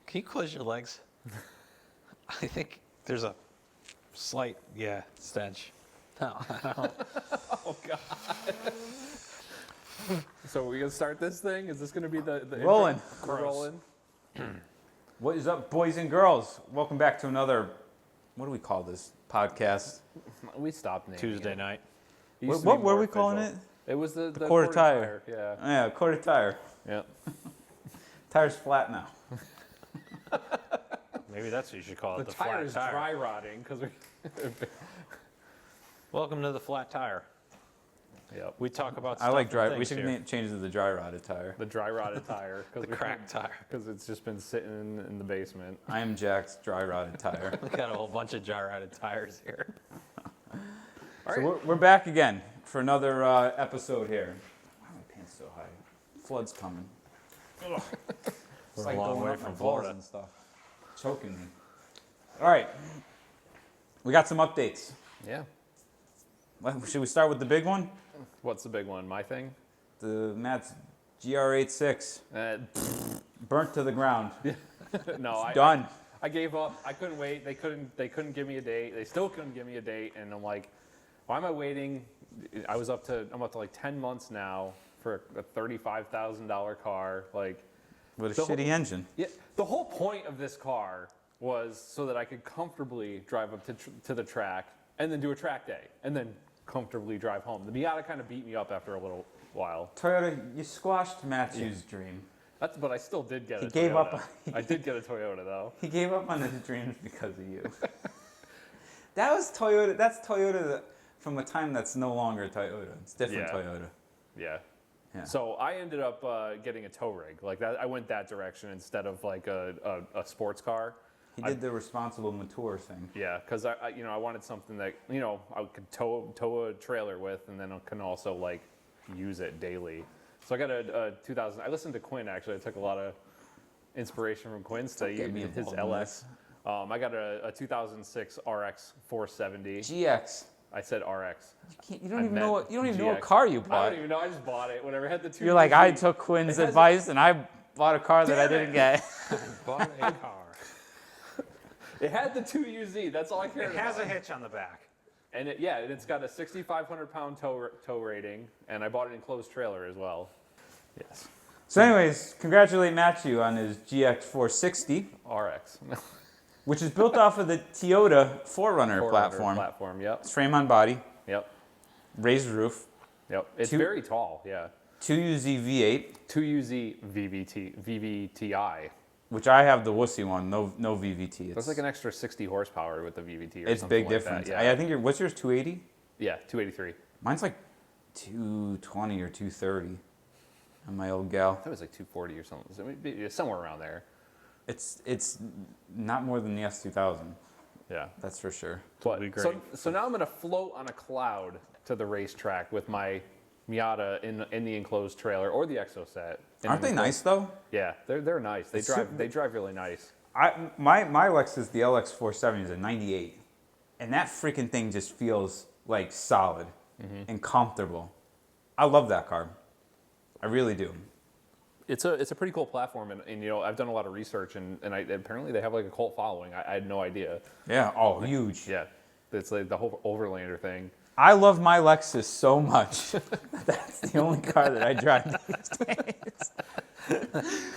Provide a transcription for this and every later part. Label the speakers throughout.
Speaker 1: Can you close your legs? I think there's a slight, stench. No.
Speaker 2: Oh, God. So are we going to start this thing? Is this going to be the
Speaker 3: Rolling.
Speaker 2: intro? We're rolling.
Speaker 3: What is up, boys and girls? Welcome back to another, what do we call this podcast?
Speaker 2: We stopped naming
Speaker 1: Tuesday
Speaker 2: it.
Speaker 1: night.
Speaker 2: It used to
Speaker 3: What
Speaker 2: be
Speaker 3: were
Speaker 2: more
Speaker 3: we calling
Speaker 2: official.
Speaker 3: it?
Speaker 2: It was the
Speaker 3: quarter tire.
Speaker 2: Yeah.
Speaker 3: Yeah, quarter tire.
Speaker 2: Yeah.
Speaker 3: Tire's flat now.
Speaker 1: Maybe that's what you should call it,
Speaker 2: The
Speaker 1: the
Speaker 2: tire
Speaker 1: flat
Speaker 2: is
Speaker 1: tire.
Speaker 2: dry rotting because we.
Speaker 1: Welcome to the flat tire.
Speaker 2: Yep.
Speaker 1: We talk about
Speaker 3: I
Speaker 1: stuff
Speaker 3: like
Speaker 1: and
Speaker 3: dry. We
Speaker 1: things
Speaker 3: should
Speaker 1: here.
Speaker 3: change it to the dry rotted tire.
Speaker 2: The dry rotted tire.
Speaker 1: The cracked tire.
Speaker 2: Because it's just been sitting in the basement.
Speaker 3: I am Jack's dry rotted tire.
Speaker 1: We got a whole bunch of jar-rotted tires here.
Speaker 3: So we're back again for another episode here. Why are my pants so high? Flood's coming.
Speaker 1: We're
Speaker 3: It's
Speaker 1: a
Speaker 3: like
Speaker 1: long
Speaker 3: going
Speaker 1: way
Speaker 3: up my
Speaker 1: from
Speaker 3: balls
Speaker 1: Florida.
Speaker 3: and stuff. Choking me. All right. We got some updates.
Speaker 2: Yeah.
Speaker 3: Should we start with the big one?
Speaker 2: What's the big one? My thing?
Speaker 3: The Matt's GR86 burnt to the ground.
Speaker 2: No,
Speaker 3: Done.
Speaker 2: I gave up. I couldn't wait. They couldn't give me a date. They still couldn't give me a date, and I'm like, why am I waiting? I'm up to like 10 months now for a $35,000 car. Like,
Speaker 3: With a
Speaker 2: The
Speaker 3: shitty engine.
Speaker 2: yeah, the whole point of this car was so that I could comfortably drive up to the track and then do a track day and then comfortably drive home. The Miata kind of beat me up after a little while.
Speaker 3: Toyota, you squashed Matchew's dream.
Speaker 2: But I still did get a
Speaker 3: He
Speaker 2: Toyota.
Speaker 3: gave up.
Speaker 2: I did get a Toyota though.
Speaker 3: He gave up on his dreams because of you. That was Toyota. That's Toyota from a time that's no longer Toyota. It's different
Speaker 2: Yeah.
Speaker 3: Toyota.
Speaker 2: Yeah.
Speaker 3: Yeah.
Speaker 2: So I ended up getting a tow rig. Like that, I went that direction instead of like a sports car.
Speaker 3: He did the responsible mature thing.
Speaker 2: Yeah, because I wanted something that I could tow a trailer with, and then I can also like use it daily. So I got a 2000. I listened to Quinn actually. I took a lot of inspiration from Quinn. So
Speaker 3: get me
Speaker 2: his
Speaker 3: involved in
Speaker 2: LX. I got a 2006 RX 470.
Speaker 3: GX.
Speaker 2: I said RX.
Speaker 3: You don't
Speaker 2: I
Speaker 3: even
Speaker 2: meant
Speaker 3: know what. You don't even know what
Speaker 2: GX.
Speaker 3: car you
Speaker 2: I
Speaker 3: bought.
Speaker 2: don't even know. I just bought it. Whatever. It had the two.
Speaker 3: You're like, I
Speaker 2: UZ.
Speaker 3: took Quinn's
Speaker 2: It has
Speaker 3: advice and I bought a car that I
Speaker 2: Damn
Speaker 3: didn't
Speaker 2: it.
Speaker 3: get.
Speaker 1: Bought a car.
Speaker 2: It had the 2UZ. That's all I cared
Speaker 1: It
Speaker 2: about.
Speaker 1: has a hitch on the back.
Speaker 2: And it's got a 6,500 pound tow rating, and I bought an enclosed trailer as well. Yes.
Speaker 3: So, anyways, congratulate Matchew on his GX 460,
Speaker 2: RX.
Speaker 3: which is built off of the Toyota 4Runner platform.
Speaker 2: Platform. Yep.
Speaker 3: It's frame on body,
Speaker 2: Yep.
Speaker 3: raised roof,
Speaker 2: Yep. It's
Speaker 3: Two-
Speaker 2: very tall. Yeah.
Speaker 3: 2UZ V8,
Speaker 2: 2UZ VVTi.
Speaker 3: which I have the wussy one, no VVT.
Speaker 2: That's like an extra 60 horsepower with the VVT. Or
Speaker 3: It's
Speaker 2: something
Speaker 3: big
Speaker 2: like
Speaker 3: difference.
Speaker 2: That. Yeah.
Speaker 3: I think what's yours, 280?
Speaker 2: Yeah. 283.
Speaker 3: Mine's like 220 or 230 on my old gal.
Speaker 2: That was like 240 or something. So it's somewhere around there.
Speaker 3: It's not more than the S2000,
Speaker 2: Yeah.
Speaker 3: that's for sure.
Speaker 2: But
Speaker 1: Totally
Speaker 2: so,
Speaker 1: great.
Speaker 2: so now I'm going to float on a cloud to the racetrack with my Miata in the enclosed trailer or the Exocet.
Speaker 3: Aren't they nice though?
Speaker 2: Yeah, they're nice. They
Speaker 3: It's
Speaker 2: drive
Speaker 3: super-
Speaker 2: they drive really nice.
Speaker 3: My Lexus, the LX 470, is a 98, and that freaking thing just feels like solid and comfortable. I love that car. I really do.
Speaker 2: It's a pretty cool platform, and I've done a lot of research, and apparently they have like a cult following. I had no idea.
Speaker 3: Yeah. Oh, huge.
Speaker 2: Yeah, it's like the whole Overlander thing.
Speaker 3: I love my Lexus so much. That's the only car that I drive these days.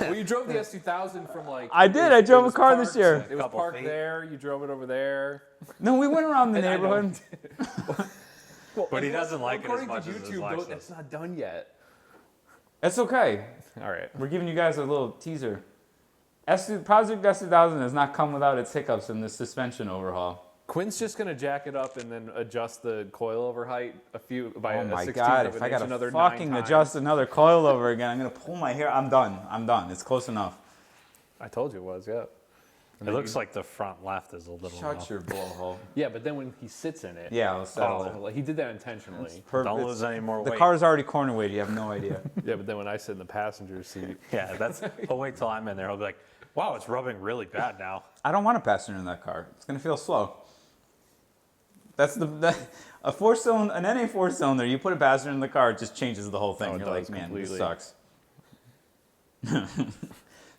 Speaker 2: Well, you drove the S2000 from like.
Speaker 3: I did. I drove a car this year.
Speaker 2: It was
Speaker 1: Couple
Speaker 2: parked
Speaker 1: feet.
Speaker 2: there. You drove it over there.
Speaker 3: No, we went around the
Speaker 2: And I
Speaker 3: neighborhood.
Speaker 1: But he doesn't like it as
Speaker 2: according
Speaker 1: much
Speaker 2: to
Speaker 1: as his
Speaker 2: YouTube,
Speaker 1: Lexus.
Speaker 2: That's not done yet.
Speaker 3: It's okay.
Speaker 2: All right.
Speaker 3: We're giving you guys a little teaser. Project S2000 has not come without its hiccups in the suspension overhaul.
Speaker 2: Quinn's just gonna jack it up and then adjust the coilover height by
Speaker 3: Oh
Speaker 2: a
Speaker 3: my
Speaker 2: 16th
Speaker 3: God,
Speaker 2: of
Speaker 3: if
Speaker 2: an
Speaker 3: I
Speaker 2: inch,
Speaker 3: gotta
Speaker 2: another
Speaker 3: fucking
Speaker 2: 9
Speaker 3: adjust
Speaker 2: times.
Speaker 3: another coilover again, I'm gonna pull my hair. I'm done. It's close enough.
Speaker 2: I told you it was, yeah.
Speaker 1: It looks like the front left is a little
Speaker 3: Shut
Speaker 1: off.
Speaker 3: your blowhole.
Speaker 2: Yeah, but then when he sits in it,
Speaker 3: Yeah, I'll settle it.
Speaker 2: like, he did that intentionally.
Speaker 1: Don't lose any more
Speaker 3: The
Speaker 1: weight.
Speaker 3: car's already corner weight. You have no idea.
Speaker 2: Yeah, but then when I sit in the passenger seat,
Speaker 1: Yeah, that's. He'll wait till I'm in there. He'll be like, "Wow, it's rubbing really bad now."
Speaker 3: I don't want a passenger in that car. It's gonna feel slow. That's a four-cylinder, an NA four-cylinder. You put a passenger in the car, it just changes the whole thing.
Speaker 2: Oh, it
Speaker 3: You're like,
Speaker 2: does
Speaker 3: man,
Speaker 2: completely.
Speaker 3: this sucks.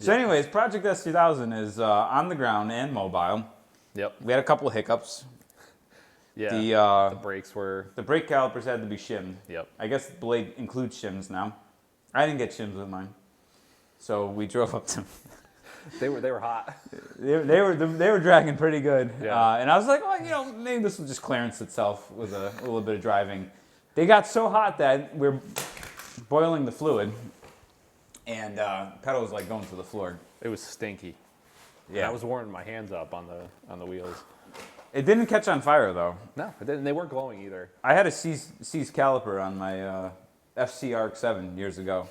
Speaker 3: So anyways, Project S2000 is on the ground and mobile.
Speaker 2: Yep.
Speaker 3: We had a couple of hiccups.
Speaker 2: Yeah. The brakes were.
Speaker 3: The brake calipers had to be shimmed.
Speaker 2: Yep.
Speaker 3: I guess the blade includes shims now. I didn't get shims with mine, so we drove up to.
Speaker 2: They were hot.
Speaker 3: They were dragging pretty good.
Speaker 2: Yeah.
Speaker 3: And I was like, well, maybe this will just clearance itself with a little bit of driving. They got so hot that we're boiling the fluid, and pedal was like going to the floor.
Speaker 2: It was stinky.
Speaker 3: Yeah.
Speaker 2: I was warming my hands up on the wheels.
Speaker 3: It didn't catch on fire though.
Speaker 2: No, it didn't. They weren't glowing either.
Speaker 3: I had a C's caliper on my FC Arc 7 years ago.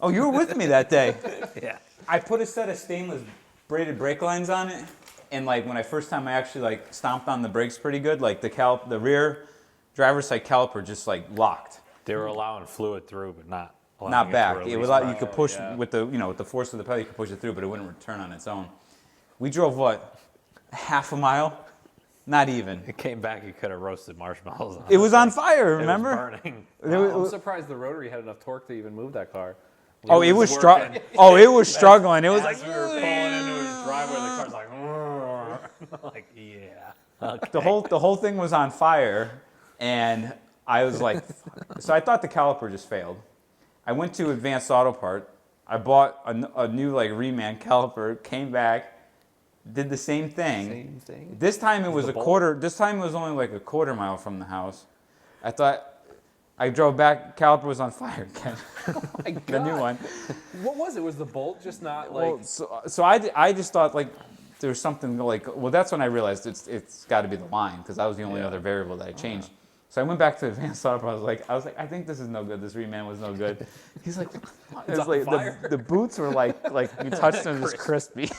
Speaker 3: Oh, you were with me that day.
Speaker 1: Yeah.
Speaker 3: I put a set of stainless braided brake lines on it, and like when I first time I actually like stomped on the brakes pretty good, like the rear driver's side caliper just like locked.
Speaker 1: They were allowing fluid through, but not allowing
Speaker 3: Not
Speaker 1: it
Speaker 3: back.
Speaker 1: To
Speaker 3: It
Speaker 1: release
Speaker 3: would allow,
Speaker 1: back.
Speaker 3: you could push
Speaker 2: yeah.
Speaker 3: with the with the force of the pedal, you could push it through, but it wouldn't return on its own. We drove what, half a mile? Not even.
Speaker 1: It came back. You could have roasted marshmallows. On
Speaker 3: It was on fire.
Speaker 1: It
Speaker 3: Remember?
Speaker 1: was burning.
Speaker 2: I'm surprised the rotary had enough torque to even move that car.
Speaker 3: Oh, it was
Speaker 2: working.
Speaker 3: struggling. Oh, it was struggling. It was
Speaker 1: As
Speaker 3: like
Speaker 1: we were pulling into his driveway, the car's like, like, yeah. Okay.
Speaker 3: the whole thing was on fire, and I was like, so I thought the caliper just failed. I went to Advanced Auto Part. I bought a new like reman caliper. Came back, did the same thing.
Speaker 2: Same thing.
Speaker 3: This time it was
Speaker 2: the
Speaker 3: a
Speaker 2: bolt?
Speaker 3: quarter. This time it was only like a quarter mile from the house. I thought. I drove back. Caliper was on fire again.
Speaker 2: My
Speaker 3: The new
Speaker 2: God.
Speaker 3: one.
Speaker 2: What was it? Was the bolt just not like?
Speaker 3: Well, so I just thought like there was something like, well, that's when I realized it's got to be the line, because that was the only
Speaker 2: Yeah.
Speaker 3: other variable that I changed. So I went back to Advanced Auto Part. I was like, I think this is no good. This reman was no good. He's like, it's
Speaker 2: on
Speaker 3: like
Speaker 2: fire.
Speaker 3: the boots were like you touched them, just crispy.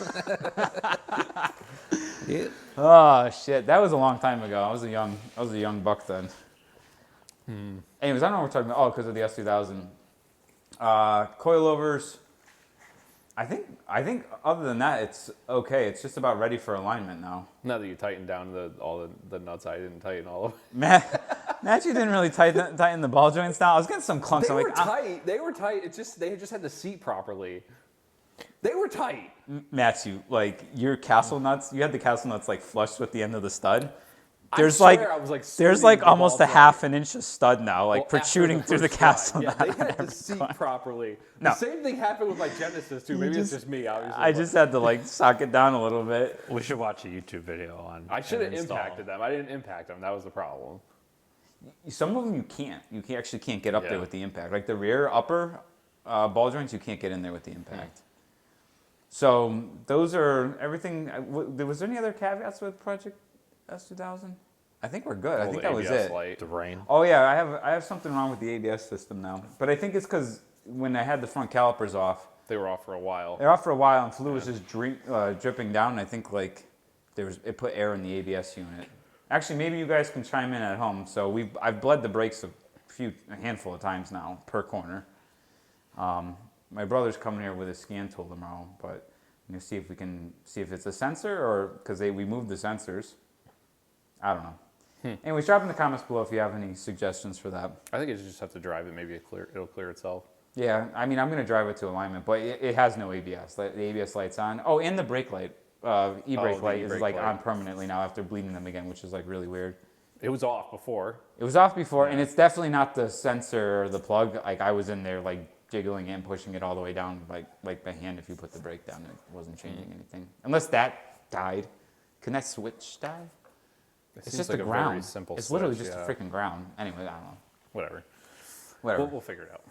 Speaker 1: Yeah.
Speaker 3: Oh shit, that was a long time ago. I was a young buck then. Anyways, I don't know what we're talking about. Oh, because of the S2000. Coilovers. I think other than that, it's okay. It's just about ready for alignment now.
Speaker 2: Now that you tightened down all the nuts, I didn't tighten all of it.
Speaker 3: Matchew didn't really tighten the ball joints down. I was getting some clunks.
Speaker 2: They
Speaker 3: I'm
Speaker 2: were
Speaker 3: like,
Speaker 2: tight. They were tight. It's just they just had the seat properly. They were tight.
Speaker 3: Matchew, like your castle nuts, you had the castle nuts like flush with the end of the stud.
Speaker 2: I
Speaker 3: There's
Speaker 2: swear I was, like,
Speaker 3: there's
Speaker 2: spinning
Speaker 3: like
Speaker 2: the
Speaker 3: almost
Speaker 2: ball
Speaker 3: a half an inch of stud now, like
Speaker 2: Well, after
Speaker 3: protruding through the
Speaker 2: first
Speaker 3: castle
Speaker 2: ride.
Speaker 3: nut.
Speaker 2: Yeah, they
Speaker 3: on
Speaker 2: had the
Speaker 3: every
Speaker 2: seat
Speaker 3: corner.
Speaker 2: properly.
Speaker 3: No.
Speaker 2: The same thing happened with my Genesis too. Maybe it's just me. Obviously,
Speaker 3: I
Speaker 2: but
Speaker 3: just had to like sock it down a little bit.
Speaker 1: We should watch a YouTube video on.
Speaker 2: I should have
Speaker 1: and install.
Speaker 2: impacted them. I didn't impact them. That was the problem.
Speaker 3: Some of them you can't. Actually can't get up
Speaker 2: Yeah.
Speaker 3: there with the impact. Like the rear upper ball joints, you can't get in there with the impact. So those are everything. Was there any other caveats with Project S2000? I think we're good. I
Speaker 2: Well,
Speaker 3: think
Speaker 2: the
Speaker 3: that was
Speaker 2: ABS
Speaker 3: it.
Speaker 2: light.
Speaker 1: The rain.
Speaker 3: Oh yeah, I have something wrong with the ABS system now. But I think it's because when I had the front calipers off,
Speaker 2: They were off for a while.
Speaker 3: they're off for a while, and fluid was just dripping down. And I think like it put air in the ABS unit. Actually, maybe you guys can chime in at home. So I've bled the brakes a handful of times now per corner. My brother's coming here with a scan tool tomorrow, but I'm gonna see if we can see if it's a sensor or because we moved the sensors. I don't know. Anyways, drop in the comments below if you have any suggestions for that.
Speaker 2: I think you just have to drive it. Maybe it'll clear itself.
Speaker 3: Yeah, I mean, I'm going to drive it to alignment, but it has no ABS. The ABS light's on. Oh, and the brake light, e-brake
Speaker 2: the
Speaker 3: light is
Speaker 2: e-brake
Speaker 3: like
Speaker 2: light.
Speaker 3: on permanently now after bleeding them again, which is like really weird.
Speaker 2: It was off before.
Speaker 3: It was off before, and it's definitely not the sensor or the plug. Like I was in there like jiggling it and pushing it all the way down, like by hand. If you put the brake down, it wasn't changing anything. Unless that died. Can that switch die?
Speaker 2: It
Speaker 3: It's
Speaker 2: seems
Speaker 3: just
Speaker 2: like
Speaker 3: a
Speaker 2: very
Speaker 3: ground.
Speaker 2: simple
Speaker 3: It's literally
Speaker 2: switch,
Speaker 3: just
Speaker 2: yeah.
Speaker 3: a freaking ground. Anyway, I don't know.
Speaker 2: Whatever.
Speaker 3: Whatever.
Speaker 2: We'll figure it out.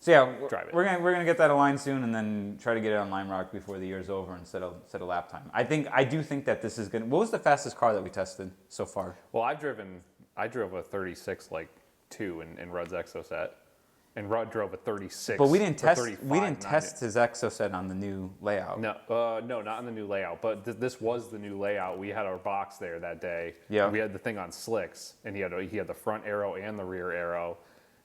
Speaker 3: So yeah,
Speaker 2: Drive it.
Speaker 3: we're gonna get that aligned soon, and then try to get it on Lime Rock before the year's over and set a lap time. I do think that this is gonna. What was the fastest car that we tested so far?
Speaker 2: Well, I drove a 36 like 2 in Rudd's Exoset, and Rudd drove a 36.
Speaker 3: But we didn't
Speaker 2: or
Speaker 3: test.
Speaker 2: 35,
Speaker 3: We didn't
Speaker 2: not
Speaker 3: test his Exoset on the new layout.
Speaker 2: No, no, not on the new layout. But this was the new layout. We had our box there that day.
Speaker 3: Yeah.
Speaker 2: We had the thing on slicks, and he had the front arrow and the rear arrow.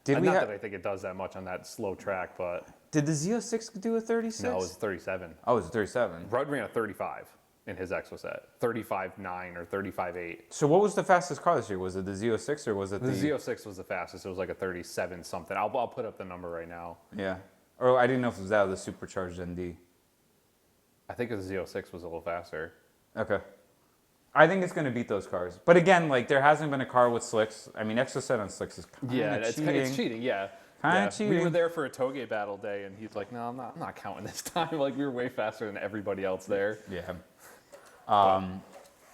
Speaker 3: Did we
Speaker 2: Not
Speaker 3: have?
Speaker 2: that I think it does that much on that slow track, but
Speaker 3: Did the Z06 do a 36?
Speaker 2: no, it was 37.
Speaker 3: Oh, it was a 37.
Speaker 2: Rudd ran a 35 in his Exoset, 35.9 or 35.8.
Speaker 3: So what was the fastest car this year? Was it the Z06 or was it
Speaker 2: The Z06 was the fastest. It was like a 37 something. I'll put up the number right now.
Speaker 3: Yeah. Or I didn't know if it was that or the supercharged ND.
Speaker 2: I think the Z06 was a little faster.
Speaker 3: Okay. I think it's going to beat those cars. But again, like there hasn't been a car with slicks. I mean, extra set on slicks is kind of cheating.
Speaker 2: It's cheating. Yeah.
Speaker 3: Kinda cheating.
Speaker 2: We were there for a toge battle day, and he's like, "No, I'm not counting this time. Like we were way faster than everybody else there."
Speaker 3: Yeah.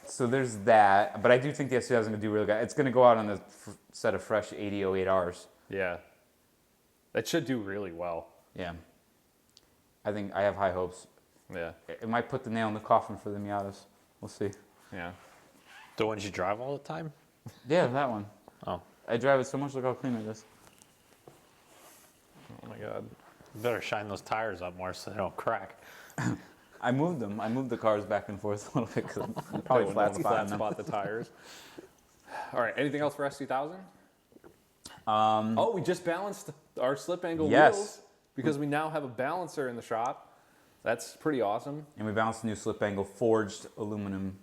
Speaker 3: So there's that. But I do think the S2000 is going to do really good. It's going to go out on a set of fresh 8008Rs.
Speaker 2: Yeah. That should do really well.
Speaker 3: Yeah. I think I have high hopes.
Speaker 2: Yeah.
Speaker 3: It might put the nail in the coffin for the Miatas. We'll see.
Speaker 2: Yeah.
Speaker 1: The ones you drive all the time?
Speaker 3: Yeah, that one.
Speaker 1: Oh.
Speaker 3: I drive it so much. Look how clean it is.
Speaker 2: Oh my God.
Speaker 1: You better shine those tires up more so they don't crack.
Speaker 3: I moved them. I moved the cars back and forth a little bit because probably flat spot
Speaker 2: the tires. All right. Anything else for S2000? We just balanced our slip angle wheels because we now have a balancer in the shop. That's pretty awesome.
Speaker 3: And we balanced the new slip angle forged aluminum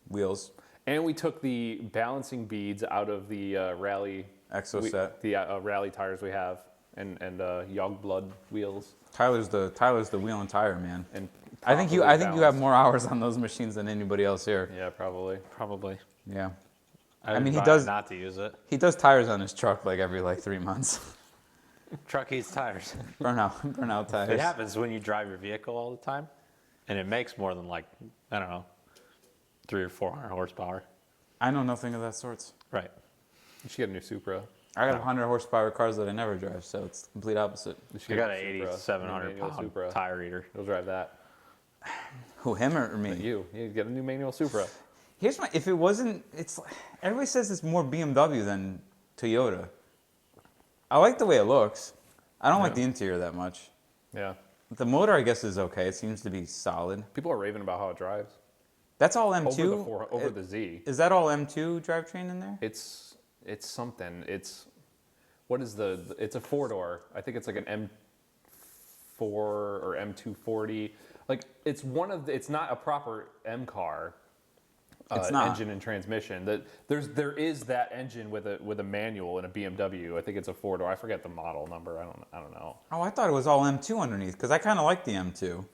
Speaker 3: wheels.
Speaker 2: And we took the balancing beads out of the rally
Speaker 3: Exo set.
Speaker 2: the rally tires we have, and Yogblood wheels.
Speaker 3: Tyler's the wheel and tire man.
Speaker 2: And
Speaker 3: I think you
Speaker 2: properly
Speaker 3: have more hours on those machines than anybody else here.
Speaker 2: Yeah, probably.
Speaker 1: Probably.
Speaker 3: Yeah.
Speaker 1: I
Speaker 3: mean, he
Speaker 1: advise
Speaker 3: does-
Speaker 1: not to use it.
Speaker 3: He does tires on his truck like every 3 months.
Speaker 1: Truck eats tires.
Speaker 3: burnout tires.
Speaker 1: It happens when you drive your vehicle all the time, and it makes more than 300 or 400 horsepower.
Speaker 3: I know nothing of that sorts.
Speaker 1: Right.
Speaker 2: You should get a new Supra.
Speaker 3: I got 100 horsepower cars that I never drive, so it's the complete opposite.
Speaker 2: You should
Speaker 1: I
Speaker 2: get
Speaker 1: got
Speaker 2: a
Speaker 1: an
Speaker 2: Supra,
Speaker 1: 8,700
Speaker 2: manual
Speaker 1: pound
Speaker 2: Supra.
Speaker 1: tire eater.
Speaker 2: You'll drive that.
Speaker 3: Who, him or me?
Speaker 2: You get a new manual Supra.
Speaker 3: Here's my, if it wasn't, everybody says it's more BMW than Toyota. I like the way it looks. I don't like the interior that much.
Speaker 2: Yeah.
Speaker 3: The motor, I guess, is okay. It seems to be solid.
Speaker 2: People are raving about how it drives.
Speaker 3: That's all M2?
Speaker 2: Over the Z.
Speaker 3: Is that all M2 drivetrain in there?
Speaker 2: It's something. It's a 4-door. I think it's like an M4 or M240. Like it's not a proper M car.
Speaker 3: It's not.
Speaker 2: Engine and transmission. There is that engine with a manual in a BMW. I think it's a 4-door. I forget the model number. I don't know.
Speaker 3: Oh, I thought it was all M2 underneath because I kind of like the M2.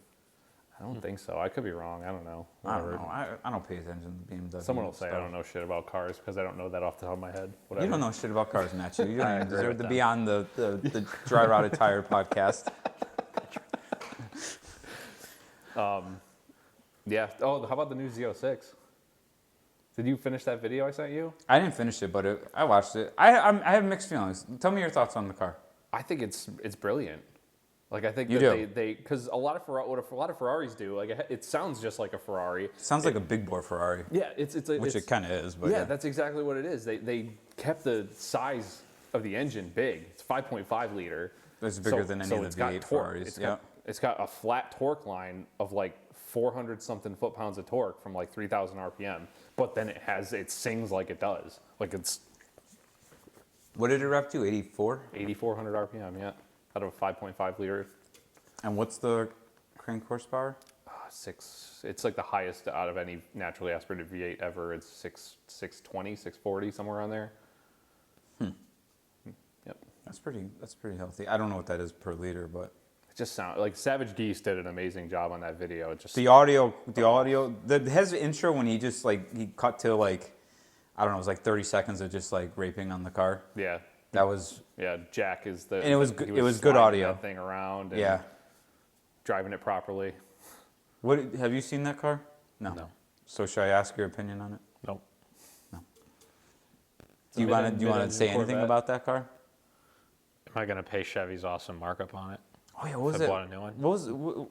Speaker 2: I don't think so. I could be wrong. I don't know.
Speaker 3: I don't
Speaker 2: Whatever.
Speaker 3: know. I don't pay attention to BMW.
Speaker 2: Someone will say
Speaker 3: stuff.
Speaker 2: I don't know shit about cars because I don't know that off the top of my head. Whatever.
Speaker 3: You don't know shit about cars, Matchew. You don't
Speaker 2: I
Speaker 3: even
Speaker 2: agree
Speaker 3: deserve
Speaker 2: with
Speaker 3: to
Speaker 2: them.
Speaker 3: be on the Dry Rotted Tire podcast.
Speaker 2: Yeah. Oh, how about the new Z06? Did you finish that video I sent you?
Speaker 3: I didn't finish it, but I watched it. I have mixed feelings. Tell me your thoughts on the car.
Speaker 2: I think it's brilliant. Like I think
Speaker 3: You
Speaker 2: that
Speaker 3: do?
Speaker 2: they because what a lot of Ferraris do, like it sounds just like a Ferrari.
Speaker 3: Sounds like a big bore Ferrari,
Speaker 2: Yeah, it's
Speaker 3: which it kind of is. But
Speaker 2: yeah, that's exactly what it is. They kept the size of the engine big. It's 5.5 liter.
Speaker 3: It's bigger than any of
Speaker 2: it's
Speaker 3: the
Speaker 2: got
Speaker 3: V8
Speaker 2: torque.
Speaker 3: Ferraris.
Speaker 2: It's got a flat torque line of like 400 something foot-pounds of torque from like 3,000 RPM. But then it sings like it does. Like it's
Speaker 3: What did it rev to? 84?
Speaker 2: 8,400 RPM, yeah. Out of a 5.5 liter.
Speaker 3: And what's the crank horsepower?
Speaker 2: It's like the highest out of any naturally aspirated V8 ever. It's 620, 640, somewhere around there. Yep.
Speaker 3: That's pretty healthy. I don't know what that is per liter, but
Speaker 2: It just sounds like Savage Geese did an amazing job on that video. It just
Speaker 3: the his intro when he just he cut to I don't know, it was like 30 seconds of just raping on the car.
Speaker 2: yeah.
Speaker 3: That was
Speaker 2: Yeah, Jack is the
Speaker 3: And it was
Speaker 2: he
Speaker 3: good- it was good
Speaker 2: sliding
Speaker 3: audio.
Speaker 2: that thing around and
Speaker 3: yeah.
Speaker 2: driving it properly.
Speaker 3: What have you seen that car? No.
Speaker 1: No.
Speaker 3: So should I ask your opinion on it?
Speaker 1: Nope.
Speaker 3: Do you want to
Speaker 2: mid-engine
Speaker 3: say anything
Speaker 2: Corvette.
Speaker 3: about that car?
Speaker 1: Am I going to pay Chevy's awesome markup on it?
Speaker 3: Oh yeah, what was
Speaker 1: If I
Speaker 3: it?
Speaker 1: bought a new one?
Speaker 3: What was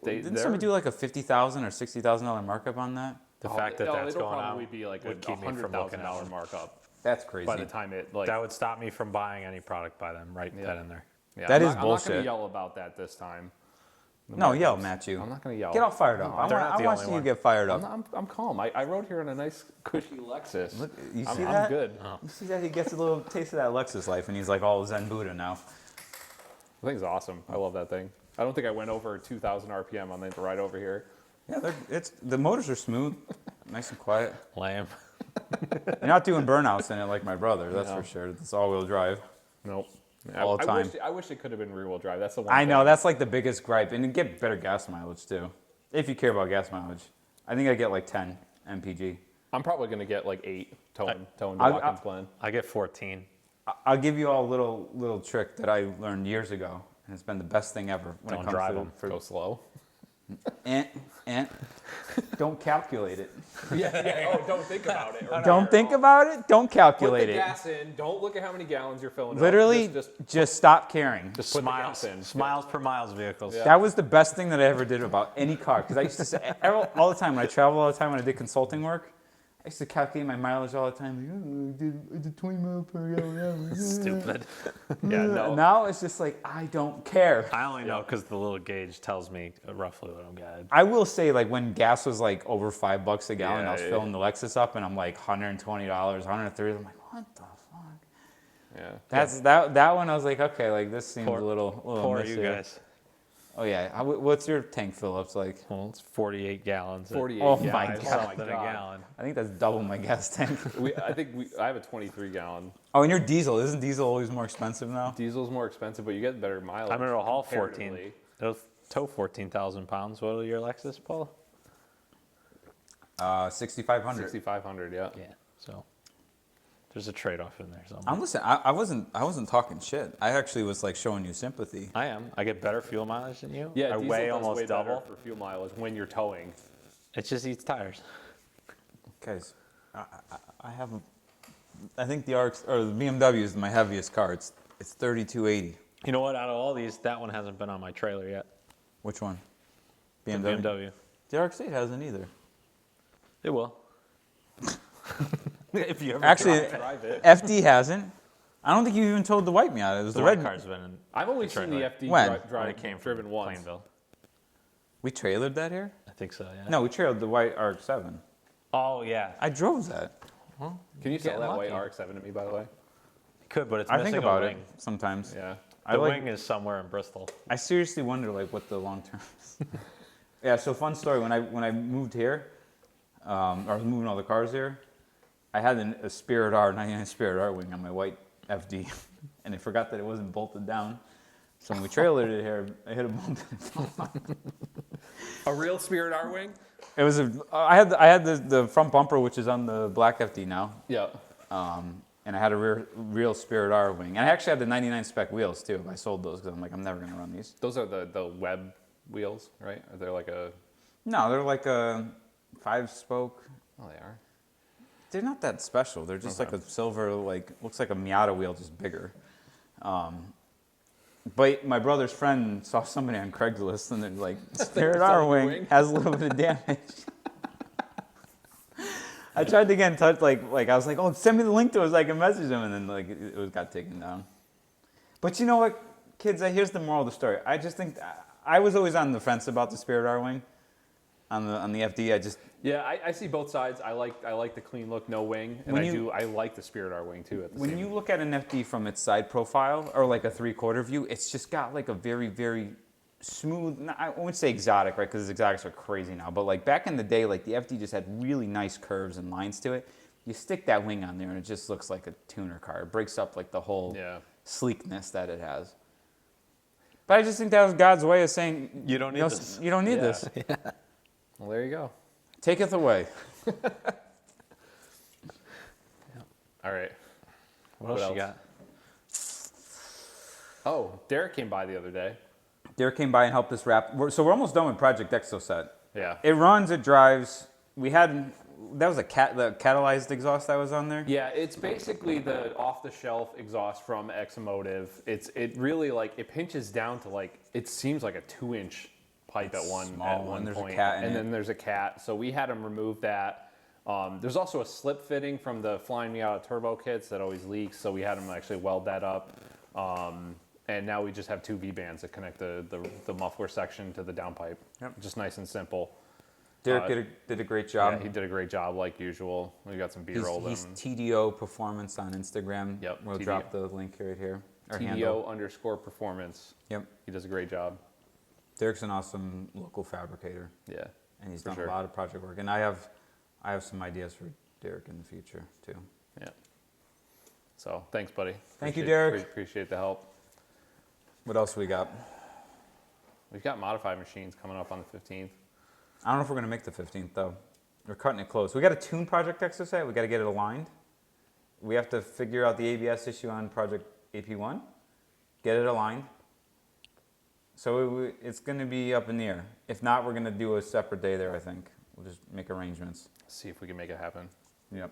Speaker 3: didn't somebody do like a $50,000 or $60,000 markup on that?
Speaker 1: The fact that that's
Speaker 2: it'll
Speaker 1: going
Speaker 2: probably
Speaker 1: out
Speaker 2: be like a
Speaker 1: would keep me from looking at
Speaker 2: $100,000
Speaker 1: them.
Speaker 2: markup
Speaker 3: That's crazy.
Speaker 2: by the time it like.
Speaker 1: That would stop me from buying any product by them. Right,
Speaker 2: Yeah.
Speaker 1: that in there.
Speaker 2: Yeah,
Speaker 3: That
Speaker 2: I'm
Speaker 3: is
Speaker 2: not, I'm not
Speaker 3: bullshit.
Speaker 2: going to yell about that this time.
Speaker 3: No, yell, Matchew.
Speaker 2: I'm not going to yell.
Speaker 3: Get all fired up.
Speaker 1: they're not
Speaker 3: I
Speaker 1: the
Speaker 3: want to
Speaker 1: only
Speaker 3: see you
Speaker 1: one.
Speaker 3: get fired up.
Speaker 2: I'm calm. I rode here in a nice cushy Lexus.
Speaker 3: Look, you see
Speaker 2: I'm
Speaker 3: that?
Speaker 2: good.
Speaker 3: You see that he gets a little taste of that Lexus life, and he's like all Zen Buddha now.
Speaker 2: The thing's awesome. I love that thing. I don't think I went over 2,000 RPM on the ride over here.
Speaker 3: Yeah, the motors are smooth, nice and quiet.
Speaker 1: Lame.
Speaker 3: You're not doing burnouts in it like my brother, that's
Speaker 2: No.
Speaker 3: for sure. It's all-wheel drive.
Speaker 2: Nope.
Speaker 3: All the time.
Speaker 2: I wish it could have been rear-wheel drive. That's the one.
Speaker 3: I know,
Speaker 2: thing.
Speaker 3: that's like the biggest gripe, and you get better gas mileage too. If you care about gas mileage. I think I get like 10 mpg.
Speaker 2: I'm probably gonna get like 8 towing to
Speaker 3: I-
Speaker 2: Watkins Glen.
Speaker 1: I get 14.
Speaker 3: I'll give you all a little trick that I learned years ago, and it's been the best thing ever when
Speaker 1: Don't
Speaker 3: it comes
Speaker 1: drive
Speaker 3: to
Speaker 1: 'em.
Speaker 2: Go slow.
Speaker 3: and don't calculate it.
Speaker 2: Yeah. Oh, don't think about it. or
Speaker 3: Don't
Speaker 2: care
Speaker 3: think
Speaker 2: at all.
Speaker 3: about it. Don't
Speaker 2: Put
Speaker 3: calculate
Speaker 2: the
Speaker 3: it.
Speaker 2: gas in. Don't look at how many gallons you're filling.
Speaker 3: Literally,
Speaker 2: up.
Speaker 3: just stop caring.
Speaker 2: Just put the gas in.
Speaker 1: Smiles per miles vehicles.
Speaker 2: Yeah.
Speaker 3: That was the best thing that I ever did about any car. Because I used to say all the time when I travel all the time when I did consulting work, I used to calculate my mileage all the time. Like, oh, I did 20 miles per gallon.
Speaker 1: Stupid.
Speaker 2: Yeah. No.
Speaker 3: Now it's just like, I don't care.
Speaker 1: I only know because the little gauge tells me roughly what I'm getting.
Speaker 3: I will say, like, when gas was like over $5 a gallon,
Speaker 2: Yeah,
Speaker 3: I was
Speaker 2: yeah.
Speaker 3: filling the Lexus up and I'm like $120, $130. I'm like, what the fuck?
Speaker 2: Yeah.
Speaker 3: That one I was like, okay, like this seems
Speaker 1: Poor-
Speaker 3: a little
Speaker 1: Poor
Speaker 3: miss
Speaker 1: you
Speaker 3: here.
Speaker 1: guys.
Speaker 3: Oh yeah, what's your tank fill-ups like?
Speaker 1: Well, it's 48 gallons.
Speaker 2: 48
Speaker 3: Oh
Speaker 2: gallons.
Speaker 3: my
Speaker 2: Oh
Speaker 3: God.
Speaker 1: Something a gallon.
Speaker 3: I think that's double my gas tank.
Speaker 2: I have a 23 gallon.
Speaker 3: Oh, and your diesel, isn't diesel always more expensive now?
Speaker 2: Diesel's more expensive, but you get better mileage.
Speaker 1: I'm gonna haul 14.
Speaker 2: comparatively.
Speaker 1: It'll tow 14,000 pounds. What are your Lexus, Paul?
Speaker 3: 6,500.
Speaker 2: 6,500. Yeah.
Speaker 1: Yeah. So there's a trade-off in there somewhere.
Speaker 3: I'm listening. I wasn't talking shit. I actually was like showing you sympathy.
Speaker 1: I am. I get better fuel mileage than you.
Speaker 2: Yeah.
Speaker 1: I
Speaker 2: diesel
Speaker 1: weigh
Speaker 2: does
Speaker 1: almost
Speaker 2: way better
Speaker 1: double.
Speaker 2: for fuel mileage when you're towing.
Speaker 1: It just eats tires.
Speaker 3: Guys, I have I think the RX or the BMW is my heaviest car. It's 3280.
Speaker 1: You know what? Out of all these, that one hasn't been on my trailer yet.
Speaker 3: Which one?
Speaker 1: The
Speaker 3: BMW.
Speaker 1: BMW.
Speaker 3: The RX-8 hasn't either.
Speaker 1: It will. If you ever
Speaker 3: Actually,
Speaker 2: Drive it.
Speaker 3: FD hasn't. I don't think you even told the white Miata. It was
Speaker 1: the
Speaker 3: the
Speaker 1: red
Speaker 3: red
Speaker 1: car's been in.
Speaker 2: I've only seen the
Speaker 1: trailer.
Speaker 2: FD
Speaker 3: When?
Speaker 2: drive
Speaker 1: When it came from
Speaker 2: driven once.
Speaker 1: Plainville.
Speaker 3: We trailered that here?
Speaker 1: I think so. Yeah.
Speaker 3: No, we trailered the white RX-7.
Speaker 1: Oh yeah.
Speaker 3: I drove that.
Speaker 2: Can you sell
Speaker 1: Getting
Speaker 2: that white
Speaker 1: lucky.
Speaker 2: RX-7 to me, by the way?
Speaker 1: You could, but it's
Speaker 3: I
Speaker 1: missing
Speaker 3: think about
Speaker 1: a
Speaker 3: it
Speaker 1: wing.
Speaker 3: sometimes.
Speaker 2: Yeah.
Speaker 1: The
Speaker 3: I
Speaker 1: wing is somewhere in Bristol.
Speaker 3: I seriously wonder like what the long term is. Yeah, so fun story. When I moved here, I was moving all the cars here. I had a Spirit R, 99 Spirit R wing on my white FD, and I forgot that it wasn't bolted down. So when we trailered it here, I hit a bump. And it fell off.
Speaker 2: A real Spirit R wing?
Speaker 3: It was I had the front bumper, which is on the black FD now,
Speaker 2: Yeah.
Speaker 3: and I had a real Spirit R wing, and I actually had the 99 spec wheels too. I sold those because I'm like I'm never gonna run these.
Speaker 2: Those are the web wheels, right? Are they like a...
Speaker 3: No, they're like a 5-spoke.
Speaker 2: Oh, they are.
Speaker 3: They're not that special. They're just like a silver, like looks like a Miata wheel, just bigger. But my brother's friend saw somebody on Craigslist, and they're like, "Spirit R
Speaker 2: selling the
Speaker 3: wing
Speaker 2: wing?
Speaker 3: has a little bit of damage." I tried to get in touch, like I was like, "Oh, send me the link to it so I can message him," and then like it got taken down. But you know what, kids? Here's the moral of the story. I just think I was always on the fence about the Spirit R wing. On the FD, I just
Speaker 2: Yeah, I see both sides. I like the clean look, no wing, and I like the Spirit R wing too.
Speaker 3: when you look at an FD from its side profile or like a 3/4 view, it's just got like a very, very smooth. I wouldn't say exotic, right? Because exotics are crazy now. But like back in the day, like the FD just had really nice curves and lines to it. You stick that wing on there, and it just looks like a tuner car. It breaks up like the whole sleekness that it has. But I just think that was God's way of saying
Speaker 1: You don't need this.
Speaker 3: You don't need
Speaker 2: Yeah.
Speaker 3: this.
Speaker 2: Well, there you go.
Speaker 3: Taketh away.
Speaker 2: All right.
Speaker 1: What else
Speaker 2: else?
Speaker 1: you got?
Speaker 2: Oh, Derek came by the other day.
Speaker 3: Derek came by and helped us wrap. So we're almost done with Project Exoset.
Speaker 2: Yeah.
Speaker 3: It runs, it drives. That was the catalyzed exhaust that was on there?
Speaker 2: Yeah, it's basically the off-the-shelf exhaust from Exomotive. It really like it pinches down to like it seems like a 2-inch pipe
Speaker 3: It's
Speaker 2: at one
Speaker 3: small, and
Speaker 2: point.
Speaker 3: there's a cat in
Speaker 2: and
Speaker 3: it.
Speaker 2: then there's a cat. So we had him remove that. There's also a slip fitting from the Flying Miata turbo kits that always leaks, so we had him actually weld that up. And now we just have 2 V-bands that connect the muffler section to the downpipe.
Speaker 3: Yep.
Speaker 2: Just nice and simple.
Speaker 3: Derek did a great job.
Speaker 2: Yeah, he did a great job like usual. We got some B-roll.
Speaker 3: He's TDO Performance on Instagram.
Speaker 2: Yep,
Speaker 3: We'll
Speaker 2: TDO.
Speaker 3: drop the link right here. Or handle.
Speaker 2: TDO_performance.
Speaker 3: Yep.
Speaker 2: He does a great job.
Speaker 3: Derek's an awesome local fabricator,
Speaker 2: Yeah.
Speaker 3: and he's
Speaker 2: For
Speaker 3: done
Speaker 2: sure.
Speaker 3: a lot of project work. And I have some ideas for Derek in the future too.
Speaker 2: Yeah. So thanks, buddy.
Speaker 3: Thank you,
Speaker 2: Appreciate-
Speaker 3: Derek.
Speaker 2: Appreciate the help.
Speaker 3: What else we got?
Speaker 2: We've got modified machines coming up on the 15th.
Speaker 3: I don't know if we're gonna make the 15th though. We're cutting it close. We got a tune Project exercise. We got to get it aligned. We have to figure out the ABS issue on Project AP1. Get it aligned. So it's going to be up in the air. If not, we're going to do a separate day there, I think. We'll just make arrangements.
Speaker 2: See if we can make it happen.
Speaker 3: Yep.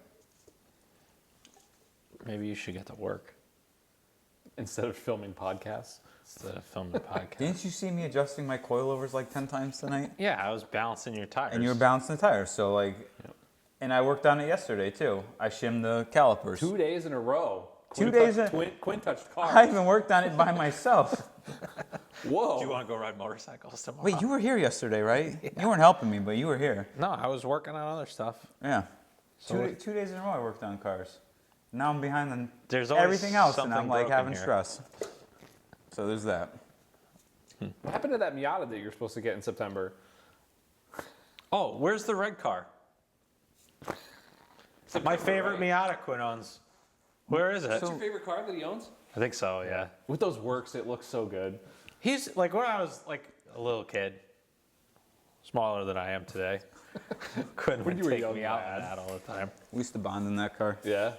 Speaker 1: Maybe you should get to work
Speaker 2: Instead of filming podcasts.
Speaker 1: instead of filming the podcast.
Speaker 3: Didn't you see me adjusting my coilovers like 10 times tonight?
Speaker 1: Yeah, I was balancing your tires.
Speaker 3: And you were balancing the tires. So, like, and I worked on it yesterday, too. I shimmed the calipers.
Speaker 2: 2 days in a row.
Speaker 3: 2 days in-
Speaker 2: Quinn touched cars.
Speaker 3: I even worked on it by myself.
Speaker 2: Whoa.
Speaker 1: Do you want to go ride motorcycles tomorrow?
Speaker 3: Wait, you were here yesterday, right? You weren't helping me, but you were here.
Speaker 1: No, I was working on other stuff.
Speaker 3: Yeah.
Speaker 1: So
Speaker 3: 2 days in a row I worked on cars. Now I'm behind on
Speaker 1: There's always
Speaker 3: everything else, and
Speaker 1: something
Speaker 3: I'm like
Speaker 1: broken
Speaker 3: having
Speaker 1: here.
Speaker 3: stress. So there's that.
Speaker 2: What happened to that Miata that you're supposed to get in September?
Speaker 1: Oh, where's the red car? My favorite Miata Quinn owns. Where is it?
Speaker 2: That's your favorite car that he owns?
Speaker 1: I think so, yeah.
Speaker 2: With those works, it looks so good.
Speaker 1: He's like when I was like a little kid, smaller than I am today. Quinn
Speaker 2: When
Speaker 1: would
Speaker 2: you were
Speaker 1: take
Speaker 2: young,
Speaker 1: me out
Speaker 2: lad.
Speaker 1: in that all the time.
Speaker 3: We used to bond in that car.
Speaker 2: Yeah.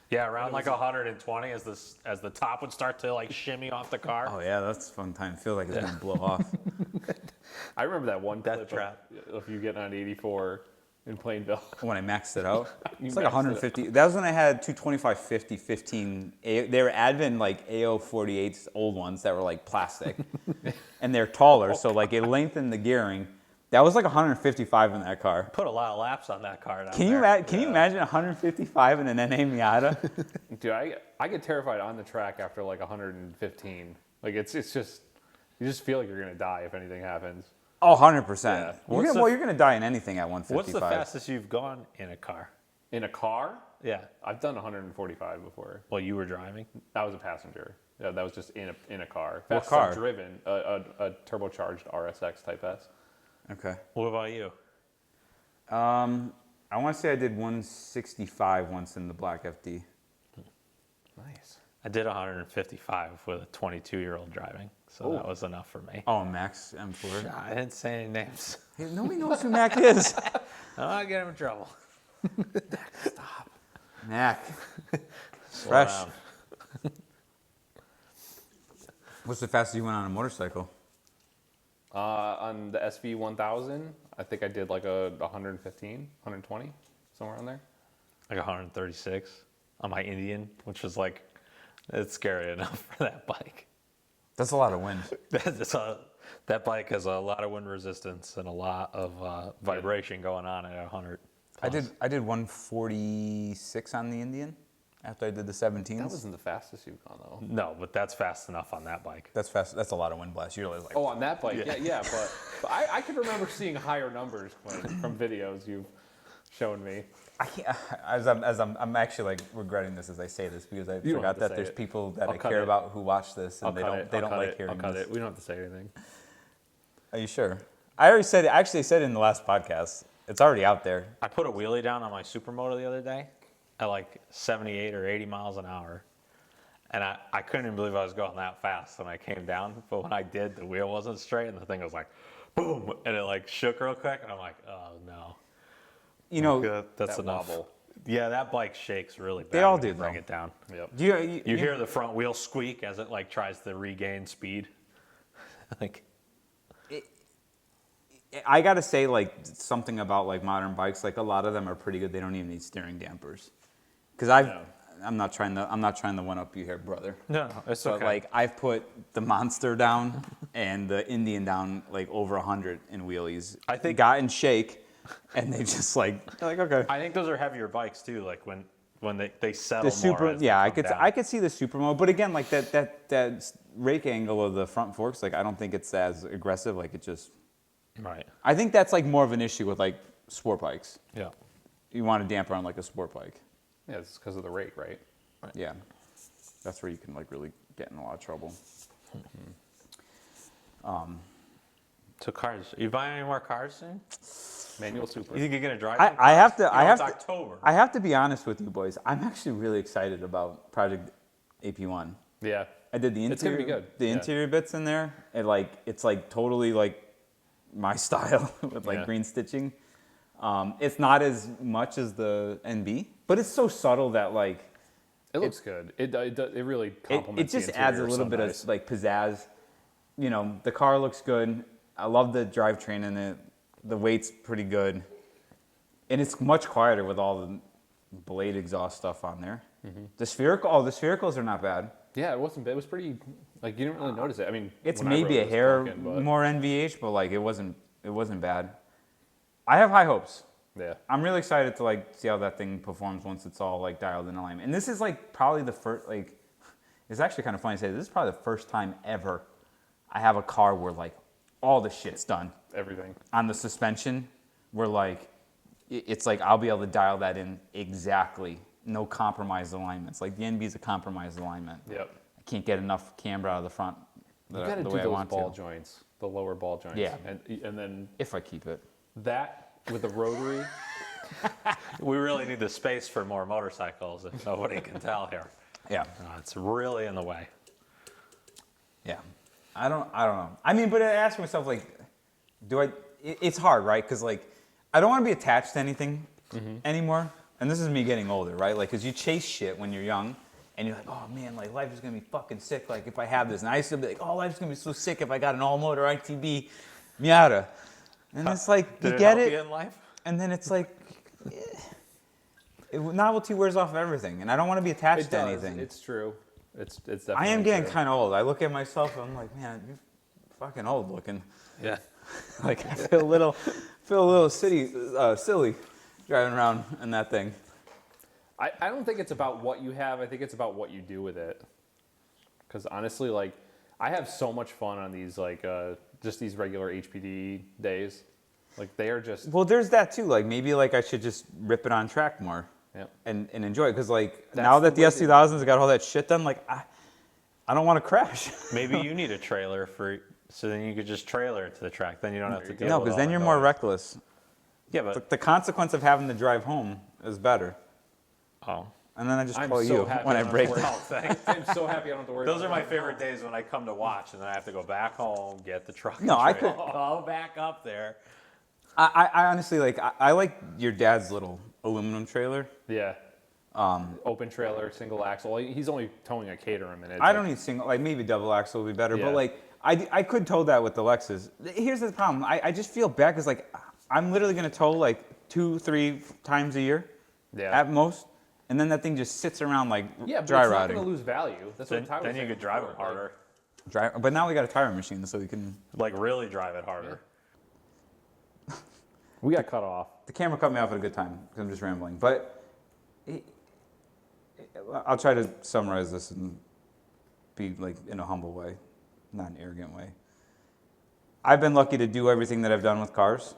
Speaker 1: Yeah, around like 120 as the top would start to like shimmy off the car.
Speaker 3: Oh yeah, that's a fun time. Feel like it's gonna blow off.
Speaker 2: I remember that one
Speaker 1: Death
Speaker 2: clip
Speaker 1: trap.
Speaker 2: of you getting on 84 in Plainville.
Speaker 3: When I maxed it out,
Speaker 2: You
Speaker 3: it's like
Speaker 2: maxed it
Speaker 3: 150. That was when I had 225, 50, 15. They were Advent like AO 48s, old ones that were like plastic, and they're taller, so like it lengthened the gearing. That was like 155 in that car.
Speaker 1: Put a lot of laps on that car. Down
Speaker 3: Can you
Speaker 1: there.
Speaker 3: can you imagine 155 in an NA Miata?
Speaker 2: Dude, I get terrified on the track after like 115. Like it's just, you just feel like you're gonna die if anything happens.
Speaker 3: Oh, 100%.
Speaker 2: Yeah.
Speaker 3: You're gonna die in anything at 155.
Speaker 1: What's the fastest you've gone in a car?
Speaker 2: In a car,
Speaker 1: Yeah.
Speaker 2: I've done 145 before.
Speaker 1: Well, you were driving.
Speaker 2: I was a passenger. Yeah, that was just in a car.
Speaker 3: What
Speaker 2: Fastest
Speaker 3: car?
Speaker 2: I've driven a turbocharged RSX Type S.
Speaker 3: Okay.
Speaker 1: What about you?
Speaker 3: I want to say I did 165 once in the black FD.
Speaker 2: Nice.
Speaker 1: I did 155 with a 22-year-old driving, so that was enough for me.
Speaker 3: Oh, Max M4.
Speaker 1: I didn't say any names.
Speaker 3: Hey, nobody knows who Mac is.
Speaker 1: I'll get him in trouble.
Speaker 3: Mac.
Speaker 1: Slow
Speaker 3: Fresh.
Speaker 1: down.
Speaker 3: What's the fastest you went on a motorcycle?
Speaker 2: On the SV 1000, I think I did like a 115, 120, somewhere on there.
Speaker 1: Like 136 on my Indian, which was like, it's scary enough for that bike.
Speaker 3: That's a lot of wind.
Speaker 1: That bike has a lot of wind resistance and a lot of vibration going on at 100.
Speaker 3: I did 146 on the Indian after I did the 17s.
Speaker 2: That wasn't the fastest you've gone though.
Speaker 1: No, but that's fast enough on that bike.
Speaker 3: That's fast. That's a lot of wind blast. You're like,
Speaker 2: Oh, on that bike, yeah, but I can remember seeing higher numbers from videos you've shown me.
Speaker 3: I can't. I'm actually like regretting this as I say this because I
Speaker 2: You don't have
Speaker 3: forgot
Speaker 2: to
Speaker 3: that
Speaker 2: say
Speaker 3: there's
Speaker 2: it.
Speaker 3: people that
Speaker 2: I'll
Speaker 3: I
Speaker 2: cut
Speaker 3: care
Speaker 2: it.
Speaker 3: about who watch this and they don't like hearing
Speaker 2: I'll cut
Speaker 3: this.
Speaker 2: it. We don't have to say anything.
Speaker 3: Are you sure? I already said it. I actually said it in the last podcast. It's already out there.
Speaker 1: I put a wheelie down on my supermoto the other day at like 78 or 80 miles an hour. And I couldn't even believe I was going that fast when I came down. But when I did, the wheel wasn't straight and the thing was like, boom. And it like shook real quick. And I'm like, oh no.
Speaker 3: You know,
Speaker 1: That's
Speaker 2: That
Speaker 1: enough.
Speaker 2: wobble.
Speaker 1: Yeah, that bike shakes really bad.
Speaker 3: They all
Speaker 1: when you
Speaker 3: do,
Speaker 1: bring
Speaker 3: though.
Speaker 1: it down.
Speaker 2: Yep.
Speaker 1: You hear the front wheel squeak as it like tries to regain speed. Like,
Speaker 3: I gotta say, like something about like modern bikes. Like a lot of them are pretty good. They don't even need steering dampers. Because I'm not trying to one up you here, brother.
Speaker 1: no, it's
Speaker 3: But
Speaker 1: okay.
Speaker 3: like I've put the Monster down and the Indian down like over 100 in wheelies.
Speaker 1: I think-
Speaker 3: got in shake, and they just like they're like okay.
Speaker 1: I think those are heavier bikes too. Like when they settle
Speaker 3: The super,
Speaker 1: more. as they
Speaker 3: yeah,
Speaker 1: come down.
Speaker 3: I could see the Supermo, but again, like that rake angle of the front forks, like I don't think it's as aggressive. Like it just,
Speaker 1: Right.
Speaker 3: I think that's like more of an issue with like sport bikes.
Speaker 1: Yeah.
Speaker 3: You want to damper on like a sport bike.
Speaker 2: Yeah, it's because of the rate, right?
Speaker 3: Yeah, that's where you can like really get in a lot of trouble.
Speaker 1: So cars. Are you buying any more cars soon?
Speaker 2: Manual super.
Speaker 1: You think you're gonna drive?
Speaker 3: I
Speaker 1: some cars?
Speaker 3: have to.
Speaker 1: You know,
Speaker 3: I have
Speaker 1: it's
Speaker 3: to.
Speaker 1: October.
Speaker 3: I have to be honest with you boys. I'm actually really excited about Project AP1.
Speaker 2: Yeah.
Speaker 3: I did the interior.
Speaker 2: It's gonna be good.
Speaker 3: The
Speaker 2: Yeah.
Speaker 3: interior bits in there. It's like totally like my style with like
Speaker 2: Yeah.
Speaker 3: green stitching. It's not as much as the NB, but it's so subtle that like
Speaker 2: It looks good. It really
Speaker 3: it
Speaker 2: complements.
Speaker 3: just
Speaker 2: the
Speaker 3: adds a
Speaker 2: interior
Speaker 3: little
Speaker 2: so
Speaker 3: bit
Speaker 2: nice.
Speaker 3: of like pizzazz. You know, the car looks good. I love the drivetrain in it. The weight's pretty good, and it's much quieter with all the blade exhaust stuff on there. The sphericals are not bad.
Speaker 2: Yeah, it wasn't bad. It was pretty. Like you didn't really notice it. I mean,
Speaker 3: It's
Speaker 2: when I
Speaker 3: maybe
Speaker 2: rode
Speaker 3: a
Speaker 2: it was
Speaker 3: hair
Speaker 2: clunking, but
Speaker 3: more NVH, but like it wasn't bad. I have high hopes.
Speaker 2: yeah.
Speaker 3: I'm really excited to like see how that thing performs once it's all like dialed in alignment. And this is like probably the first like it's actually kind of funny to say this is probably the first time ever I have a car where like all the shit's done
Speaker 2: Everything.
Speaker 3: on the suspension. Where like it's like I'll be able to dial that in exactly, no compromised alignments. Like the NB is a compromised alignment.
Speaker 2: Yep.
Speaker 3: I can't get enough camber out of the front
Speaker 2: You got to
Speaker 3: the
Speaker 2: do
Speaker 3: way I
Speaker 2: those
Speaker 3: want
Speaker 2: ball
Speaker 3: to.
Speaker 2: joints, the lower ball joints.
Speaker 3: Yeah.
Speaker 2: And then
Speaker 3: If I keep it.
Speaker 2: that with the rotary.
Speaker 1: We really need the space for more motorcycles, if nobody can tell here.
Speaker 3: Yeah.
Speaker 1: It's really in the way.
Speaker 3: Yeah, I don't know. I mean, but I ask myself like, it's hard, right? Because like, I don't want to be attached to anything anymore. And this is me getting older, right? Like, because you chase shit when you're young, and you're like, oh man, like life is gonna be fucking sick. Like if I have this, and I used to be like, oh, life's gonna be so sick if I got an all-motor ITB Miata. And it's like
Speaker 1: Did
Speaker 3: you
Speaker 1: it
Speaker 3: get
Speaker 1: help
Speaker 3: it,
Speaker 1: you in life?
Speaker 3: and then it's like, novelty wears off of everything, and I don't want to be attached
Speaker 2: It
Speaker 3: to
Speaker 2: does.
Speaker 3: anything.
Speaker 2: It's true. It's definitely.
Speaker 3: I am getting
Speaker 2: true.
Speaker 3: kind of old. I look at myself and I'm like, man, you're fucking old looking.
Speaker 1: Yeah.
Speaker 3: Like I feel a little silly driving around in that thing.
Speaker 2: I don't think it's about what you have. I think it's about what you do with it. Because honestly, like, I have so much fun on these, like, just these regular HPD days. Like, they are just.
Speaker 3: Well, there's that too. Like maybe like I should just rip it on track more
Speaker 2: Yeah.
Speaker 3: and enjoy it. Because like
Speaker 2: That's
Speaker 3: now that
Speaker 2: the
Speaker 3: the
Speaker 2: way to-
Speaker 3: S2000s got all that shit done, like I don't want to crash.
Speaker 1: Maybe you need a trailer so then you could just trailer it to the track. Then you don't have to deal
Speaker 3: No,
Speaker 1: with
Speaker 3: because
Speaker 1: all
Speaker 3: then
Speaker 1: the
Speaker 3: you're more
Speaker 1: noise.
Speaker 3: reckless.
Speaker 1: Yeah, but
Speaker 3: The consequence of having to drive home is better.
Speaker 1: oh,
Speaker 3: And then I just
Speaker 2: I'm
Speaker 3: call
Speaker 2: so
Speaker 3: you
Speaker 2: happy
Speaker 3: when I
Speaker 2: don't have
Speaker 3: break
Speaker 2: to worry
Speaker 3: down.
Speaker 2: about- I'm so happy I don't have to worry
Speaker 1: those are
Speaker 2: about
Speaker 1: my
Speaker 2: that.
Speaker 1: favorite days when I come to watch and then I have to go back home, get the truck.
Speaker 3: No,
Speaker 1: and
Speaker 3: I
Speaker 1: trailer,
Speaker 3: could-
Speaker 1: go back up there.
Speaker 3: I honestly like I like your dad's little aluminum trailer.
Speaker 2: Yeah. Open trailer, single axle. He's only towing a Caterham in it.
Speaker 3: I don't need single, like maybe double axle would be better,
Speaker 2: Yeah.
Speaker 3: but like I could tow that with the Lexus. Here's the problem. I just feel bad because like I'm literally gonna tow like 2-3 times a year,
Speaker 2: Yeah.
Speaker 3: at most, and then that thing just sits around like
Speaker 2: Yeah, but
Speaker 3: dry
Speaker 2: it's not
Speaker 3: rotting.
Speaker 2: going to lose value. That's
Speaker 1: Then,
Speaker 2: what Tyler
Speaker 1: then you could drive them harder.
Speaker 3: But now we got a tire machine, so we can.
Speaker 1: Like really drive it harder.
Speaker 2: We got cut off.
Speaker 3: The camera cut me off at a good time because I'm just rambling, but I'll try to summarize this and be like in a humble way, not an arrogant way. I've been lucky to do everything that I've done with cars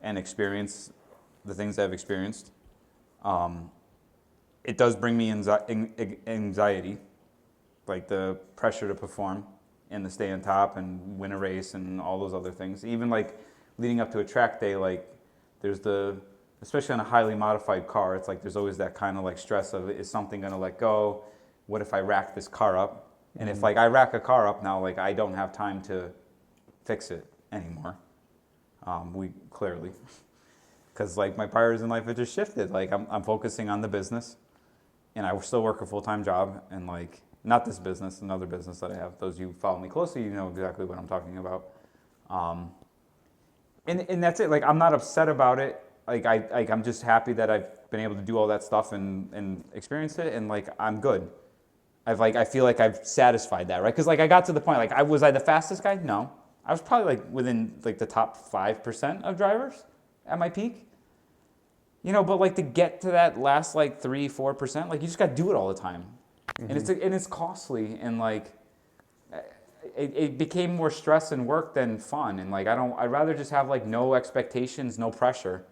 Speaker 3: and experience the things I've experienced. It does bring me anxiety, like the pressure to perform and to stay on top and win a race and all those other things. Even like leading up to a track day, like there's especially on a highly modified car, it's like there's always that kind of like stress of, is something gonna let go? What if I rack this car up? And if like I rack a car up now, like I don't have time to fix it anymore. We clearly, because like my priorities in life have just shifted. Like I'm focusing on the business, and I still work a full-time job, and like not this business, another business that I have. Those of you who follow me closely, you know exactly what I'm talking about. And that's it. Like I'm not upset about it. Like I'm just happy that I've been able to do all that stuff and experience it, and like I'm good. I feel like I've satisfied that, right? Because like I got to the point, like was I the fastest guy? No, I was probably like within like the top 5% of drivers at my peak. You know, but like to get to that last like 3-4%, like you just got to do it all the time, and it's costly, and like it became more stress and work than fun, and like I'd rather just have like no expectations, no pressure.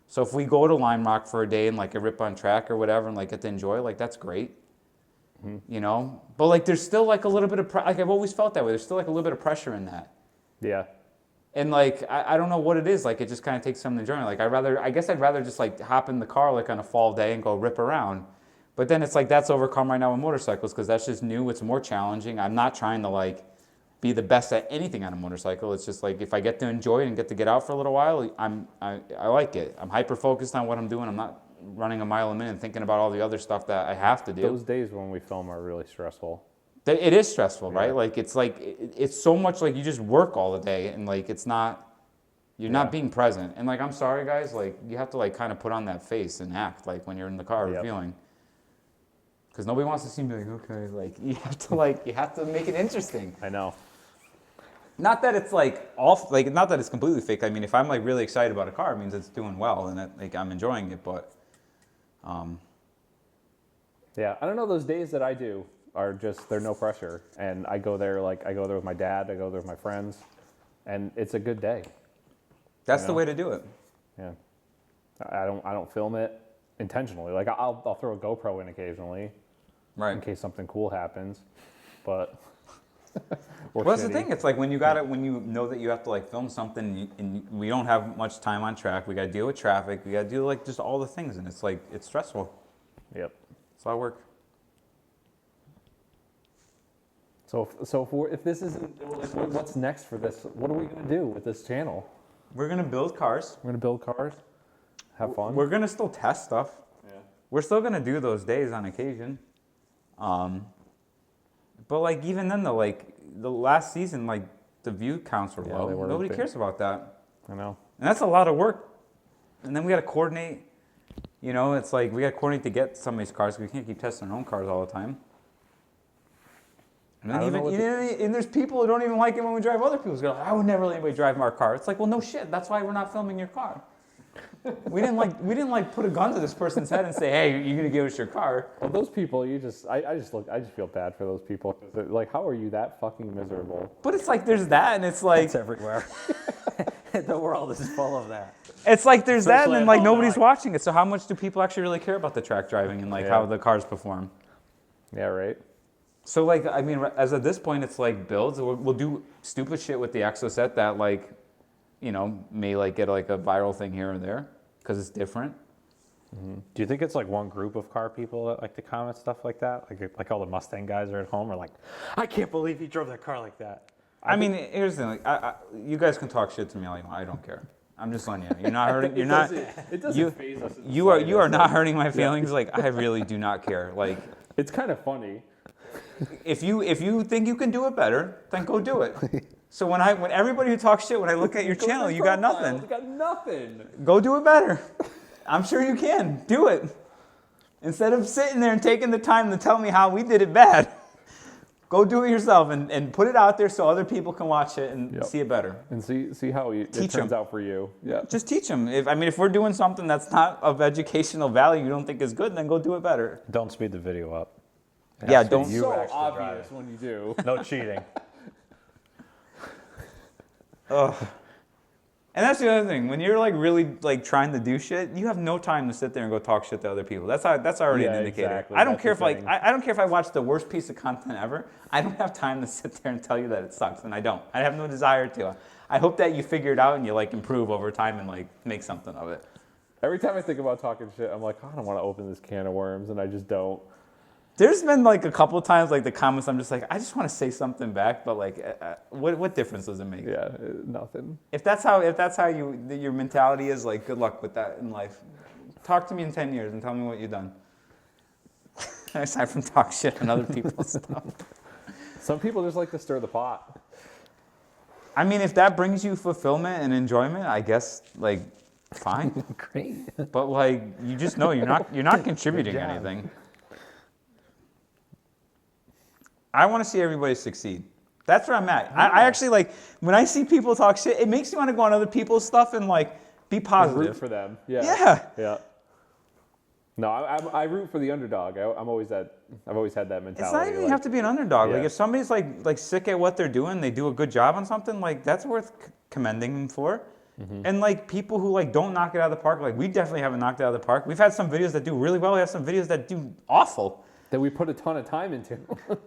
Speaker 3: So if we go to Lime Rock for a day and like a rip on track or whatever, and like get to enjoy, like that's great. You know, but like there's still like a little bit of like I've always felt that way. There's still like a little bit of pressure in that,
Speaker 2: Yeah.
Speaker 3: and like I don't know what it is. Like it just kind of takes some enjoyment. Like I guess I'd rather just like hop in the car like on a fall day and go rip around. But then it's like that's overcome right now with motorcycles because that's just new. It's more challenging. I'm not trying to like be the best at anything on a motorcycle. It's just like if I get to enjoy it and get to get out for a little while, I like it. I'm hyper focused on what I'm doing. I'm not running a mile a minute and thinking about all the other stuff that I have to do.
Speaker 2: Those days when we film are really stressful.
Speaker 3: It is stressful, right?
Speaker 2: Yeah.
Speaker 3: Like it's so much like you just work all the day and like it's not, you're not being present. And like, I'm sorry guys, like you have to like kind of put on that face and act like when you're in the car reviewing. Because nobody wants to see me like, okay, like you have to make it interesting.
Speaker 2: I know.
Speaker 3: Not that it's like off, like not that it's completely fake. I mean, if I'm like really excited about a car, it means it's doing well and that, like I'm enjoying it. But
Speaker 2: yeah, I don't know. Those days that I do are just they're no pressure, and I go there with my dad. I go there with my friends, and it's a good day.
Speaker 3: That's the way to do it.
Speaker 2: Yeah, I don't film it intentionally. Like I'll throw a GoPro in occasionally,
Speaker 3: Right.
Speaker 2: in case something cool happens, but.
Speaker 3: Well, that's the thing. It's like when you know that you have to like film something, and we don't have much time on track. We got to deal with traffic. We got to do like just all the things, and it's like it's stressful.
Speaker 2: Yep.
Speaker 3: It's a lot of work.
Speaker 2: So if this isn't, like, what's next for this? What are we gonna do with this channel?
Speaker 3: We're gonna build cars.
Speaker 2: We're gonna build cars, have fun.
Speaker 3: We're gonna still test stuff.
Speaker 2: Yeah.
Speaker 3: We're still gonna do those days on occasion. But like even then though, like the last season, like the view counts were low.
Speaker 2: they were
Speaker 3: Nobody
Speaker 2: big.
Speaker 3: cares about that.
Speaker 2: I know.
Speaker 3: And that's a lot of work. And then we got to coordinate. You know, it's like we got to coordinate to get some of these cars. We can't keep testing our own cars all the time. And then and there's people who don't even like it when we drive other people's cars. I would never let anybody drive our car. It's like, well, no shit. That's why we're not filming your car. We didn't put a gun to this person's head and say, hey, you're gonna give us your car.
Speaker 2: Well, those people, I just feel bad for those people. Like, how are you that fucking miserable?
Speaker 3: But it's like there's that, and it's like
Speaker 1: It's everywhere. The world is full of that.
Speaker 3: it's like there's that, and
Speaker 1: Especially
Speaker 3: then
Speaker 1: at
Speaker 3: like
Speaker 1: home,
Speaker 3: nobody's
Speaker 1: like-
Speaker 3: watching it. So how much do people actually really care about the track driving and like how the cars perform?
Speaker 2: Yeah, right.
Speaker 3: So like I mean, as at this point, it's like builds. We'll do stupid shit with the Exoset that like, you know, may like get like a viral thing here or there because it's different.
Speaker 1: Do you think it's like one group of car people that like to comment stuff like that? Like all the Mustang guys are at home are like, I can't believe he drove that car like that.
Speaker 3: I mean, here's the thing. Like, you guys can talk shit to me all you want. I don't care. I'm just letting you know. You're not hurting. You're not.
Speaker 2: It doesn't faze us.
Speaker 3: You are not hurting my feelings. Like I really do not care. Like
Speaker 2: It's kind of funny.
Speaker 3: if you think you can do it better, then go do it. So when everybody who talks shit, when I look at your channel, you got nothing.
Speaker 2: You got nothing.
Speaker 3: Go do it better. I'm sure you can. Do it. Instead of sitting there and taking the time to tell me how we did it bad, go do it yourself and put it out there so other people can watch it and see it better.
Speaker 2: And see how it
Speaker 3: Teach
Speaker 2: turns
Speaker 3: 'em.
Speaker 2: out for you. Yeah.
Speaker 3: Just teach them. If we're doing something that's not of educational value you don't think is good, then go do it better.
Speaker 1: Don't speed the video up.
Speaker 3: Yeah, don't.
Speaker 1: You
Speaker 2: so
Speaker 1: actually
Speaker 2: obvious
Speaker 1: drive.
Speaker 2: when you do.
Speaker 1: No cheating.
Speaker 3: Ugh. And that's the other thing. When you're like really like trying to do shit, you have no time to sit there and go talk shit to other people. That's already an indicator.
Speaker 2: exactly.
Speaker 3: I don't
Speaker 2: That's
Speaker 3: care
Speaker 2: the
Speaker 3: if like
Speaker 2: thing.
Speaker 3: I don't care if I watch the worst piece of content ever. I don't have time to sit there and tell you that it sucks, and I don't. I have no desire to. I hope that you figure it out and you like improve over time and like make something of it.
Speaker 2: Every time I think about talking shit, I'm like, I don't want to open this can of worms, and I just don't.
Speaker 3: There's been like a couple times like the comments I'm just like I just want to say something back, but like what difference does it make?
Speaker 2: Yeah, nothing.
Speaker 3: If that's how your mentality is, like good luck with that in life. Talk to me in 10 years and tell me what you've done. Aside from talk shit on other people's stuff.
Speaker 2: Some people just like to stir the pot.
Speaker 3: I mean, if that brings you fulfillment and enjoyment, I guess like fine.
Speaker 1: Great.
Speaker 3: But like you just know you're not contributing
Speaker 1: Good job.
Speaker 3: anything. I want to see everybody succeed. That's where I'm at. I actually like when I see people talk shit. It makes me want to go on other people's stuff and like be
Speaker 2: Root
Speaker 3: positive.
Speaker 2: for them. Yeah.
Speaker 3: Yeah.
Speaker 2: Yeah. No, I root for the underdog. I've always had that mentality.
Speaker 3: It's not even you have to be an underdog. Like
Speaker 2: Yeah.
Speaker 3: if somebody's like sick at what they're doing, they do a good job on something. Like that's worth commending them for. And like people who like don't knock it out of the park. Like we definitely haven't knocked it out of the park. We've had some videos that do really well. We have some videos that do awful.
Speaker 2: that we put a ton of time into.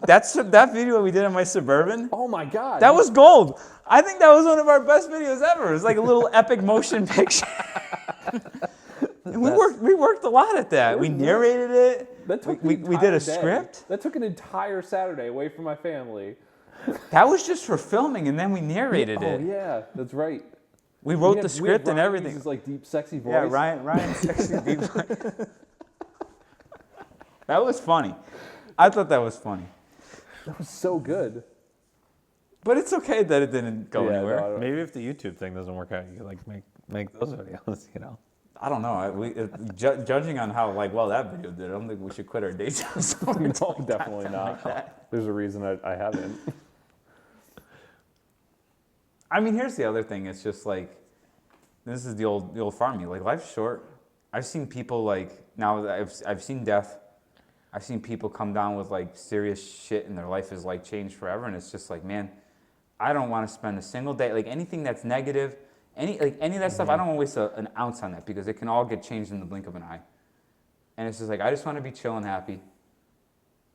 Speaker 3: That video we did on my Suburban.
Speaker 2: Oh my God.
Speaker 3: That was gold. I think that was one of our best videos ever. It was like a little epic motion picture. And we worked a lot at that. We narrated it.
Speaker 2: That took
Speaker 3: we
Speaker 2: an
Speaker 3: did a
Speaker 2: entire day.
Speaker 3: script.
Speaker 2: That took an entire Saturday away from my family.
Speaker 3: That was just for filming, and then we narrated
Speaker 2: Oh
Speaker 3: it.
Speaker 2: yeah, that's right.
Speaker 3: We wrote
Speaker 2: We
Speaker 3: the
Speaker 2: had
Speaker 3: script and
Speaker 2: Ryan
Speaker 3: everything.
Speaker 2: use his, like deep, sexy voice.
Speaker 3: Yeah, Ryan's sexy deep voice. That was funny. I thought that was funny.
Speaker 2: That was so good.
Speaker 3: But it's okay that it didn't go
Speaker 2: Yeah,
Speaker 3: anywhere.
Speaker 2: no,
Speaker 1: Maybe if the YouTube thing doesn't work out, you could like make those videos, you know.
Speaker 3: I don't know. Judging on how well that video did, I don't think we should quit our day jobs.
Speaker 2: no, definitely not. There's a reason I haven't.
Speaker 3: I mean, here's the other thing. It's just like, this is the old farming. Like, life's short. I've seen people now that I've seen death. I've seen people come down with like serious shit and their life is like changed forever. And it's just like, man, I don't want to spend a single day, like anything that's negative, any of that stuff, I don't want to waste an ounce on that because it can all get changed in the blink of an eye. And it's just like, I just want to be chill and happy.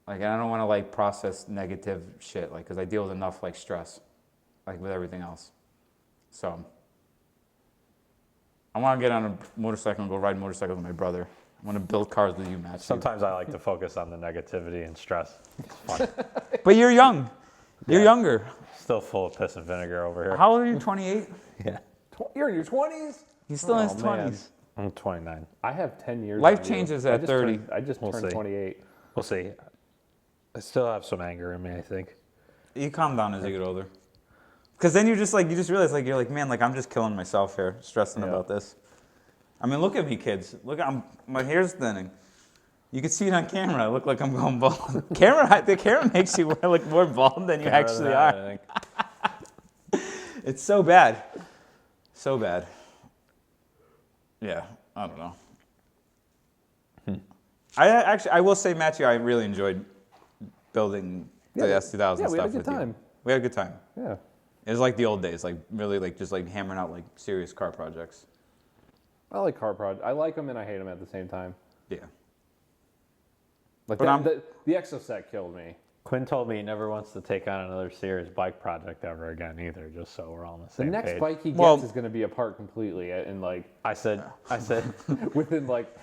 Speaker 3: Like, I don't want to like process negative shit, like, cause I deal with enough like stress, like with everything else. So I want to get on a motorcycle and go ride motorcycles with my brother. I want to build cars with you, Matchew.
Speaker 1: Sometimes I like to focus on the negativity and stress. It's fun.
Speaker 3: But you're young. You're younger.
Speaker 1: Still full of piss and vinegar over here.
Speaker 3: How old are you? 28?
Speaker 1: Yeah.
Speaker 2: You're in your 20s?
Speaker 3: He's still in his
Speaker 2: Oh, man.
Speaker 3: 20s.
Speaker 1: I'm 29.
Speaker 2: I have 10 years.
Speaker 3: Life
Speaker 2: on you.
Speaker 3: changes
Speaker 2: I
Speaker 3: at
Speaker 2: just
Speaker 3: 30.
Speaker 2: I just
Speaker 1: We'll
Speaker 2: turned
Speaker 1: see.
Speaker 2: 28.
Speaker 1: We'll see. I still have some anger in me, I think.
Speaker 3: You calm down as you get older. Because then you just realize you're like, man, like I'm just killing myself here, stressing
Speaker 2: Yeah.
Speaker 3: about this. I mean, look at me, kids. Look, my hair's thinning. You can see it on camera. I look like I'm going bald. The camera makes you look more bald than you actually are.
Speaker 1: I think.
Speaker 3: It's so bad. So bad. Yeah, I don't know. I will say, Matthew, I really enjoyed building the S2000 stuff
Speaker 2: Yeah, we had a good
Speaker 3: with you.
Speaker 2: time.
Speaker 3: We had a good time.
Speaker 2: Yeah.
Speaker 3: It was like the old days, like really like just like hammering out like serious car projects.
Speaker 2: I like car projects. I like them and I hate them at the same time.
Speaker 3: Yeah.
Speaker 2: Like
Speaker 3: But
Speaker 2: the Exoset killed me.
Speaker 1: Quinn told me he never wants to take on another serious bike project ever again either, just so we're all on the
Speaker 2: The
Speaker 1: same
Speaker 2: next
Speaker 1: page.
Speaker 2: bike he gets
Speaker 3: Well-
Speaker 2: is going to be apart completely in like
Speaker 1: I said,
Speaker 2: within like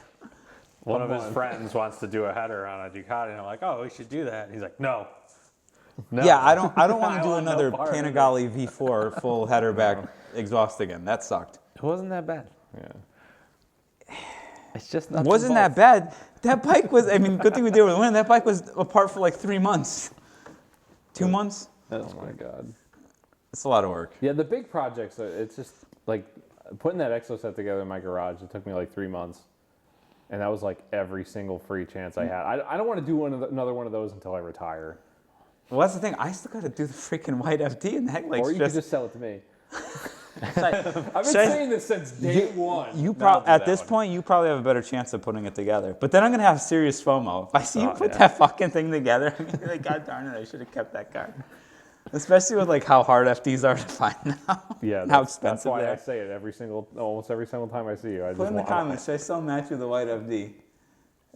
Speaker 1: one of his
Speaker 2: month.
Speaker 1: friends wants to do a header on a Ducati, and I'm like, oh, we should do that. And he's like, no. No.
Speaker 3: Yeah, I don't want
Speaker 1: I
Speaker 3: to do
Speaker 1: want no
Speaker 3: another
Speaker 1: part of it.
Speaker 3: Panigale V4 full header back exhaust again. That sucked.
Speaker 1: It wasn't that bad.
Speaker 2: yeah.
Speaker 1: It's just
Speaker 3: It
Speaker 1: not.
Speaker 3: wasn't that bad. That bike was, I mean, good thing we did with Win. That bike was apart for like 3 months. 2 months?
Speaker 2: Oh my god.
Speaker 3: It's a lot of work.
Speaker 2: Yeah, the big projects. It's just like putting that Exoset together in my garage. It took me like 3 months, and that was like every single free chance I had. I don't want to do another one of those until I retire.
Speaker 3: Well, that's the thing. I still got to do the freaking white FD and that like
Speaker 2: Or you could just sell it to me. I've been
Speaker 3: Say-
Speaker 2: saying this since day one.
Speaker 3: At this point, you probably have a better chance of putting it together. But then I'm gonna have serious FOMO. If I see you put that fucking thing together, I'm gonna be like, God darn it, I should have kept that car. Especially with like how hard FDs are to find now.
Speaker 2: Yeah,
Speaker 3: and how
Speaker 2: that's
Speaker 3: expensive
Speaker 2: why
Speaker 3: they
Speaker 2: I
Speaker 3: are.
Speaker 2: say it almost every single time I see you. I
Speaker 3: Put
Speaker 2: just
Speaker 3: in the
Speaker 2: want,
Speaker 3: comments, should I still match you the white FD?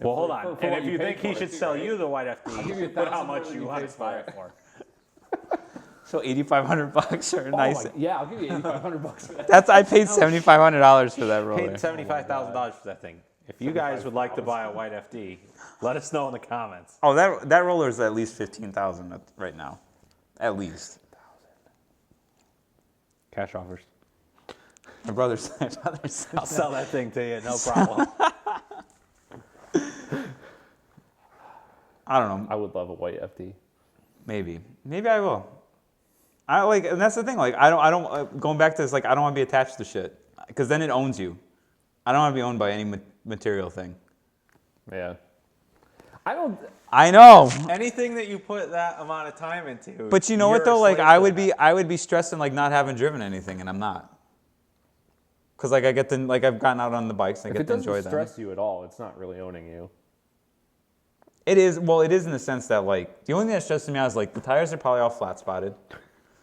Speaker 1: Well, hold on.
Speaker 2: for
Speaker 1: And
Speaker 2: what
Speaker 1: if
Speaker 2: you
Speaker 1: you
Speaker 2: paid
Speaker 1: think he
Speaker 2: for it
Speaker 1: should
Speaker 2: too,
Speaker 1: sell
Speaker 2: right?
Speaker 1: you the white
Speaker 2: I'll give you
Speaker 1: FD, put how
Speaker 2: $1,000
Speaker 1: much
Speaker 2: more
Speaker 1: you
Speaker 2: than
Speaker 1: want
Speaker 2: you
Speaker 1: to
Speaker 2: paid
Speaker 1: buy
Speaker 2: for
Speaker 1: it
Speaker 2: it.
Speaker 1: for.
Speaker 3: So $8,500 or a nice.
Speaker 2: yeah, I'll give you $8,500 for that.
Speaker 3: I paid $7,500 for that roller.
Speaker 1: Paid $75,000 for that thing. If you guys would like to buy a white FD, let us know in the comments.
Speaker 3: Oh, that roller is at least $15,000 right now, at least.
Speaker 1: Cash offers.
Speaker 3: My brother's.
Speaker 1: I'll sell that thing to you, no problem.
Speaker 3: I don't know.
Speaker 2: I would love a white FD.
Speaker 3: Maybe I will. And that's the thing. Like, I don't. Going back to this, like, I don't want to be attached to shit, because then it owns you. I don't want to be owned by any material thing.
Speaker 2: Yeah. I don't.
Speaker 3: I know,
Speaker 1: Anything that you put that amount of time into.
Speaker 3: but you know what
Speaker 1: you're a
Speaker 3: though? Like,
Speaker 1: slave
Speaker 3: I
Speaker 1: to
Speaker 3: would
Speaker 1: that.
Speaker 3: be stressing like not having driven anything, and I'm not. Because like I've gotten out on the bikes and I
Speaker 2: If
Speaker 3: get
Speaker 2: it
Speaker 3: to
Speaker 2: doesn't
Speaker 3: enjoy them.
Speaker 2: stress you at all, it's not really owning you.
Speaker 3: It is in the sense that like the only thing that stresses me out is like the tires are probably all flat spotted.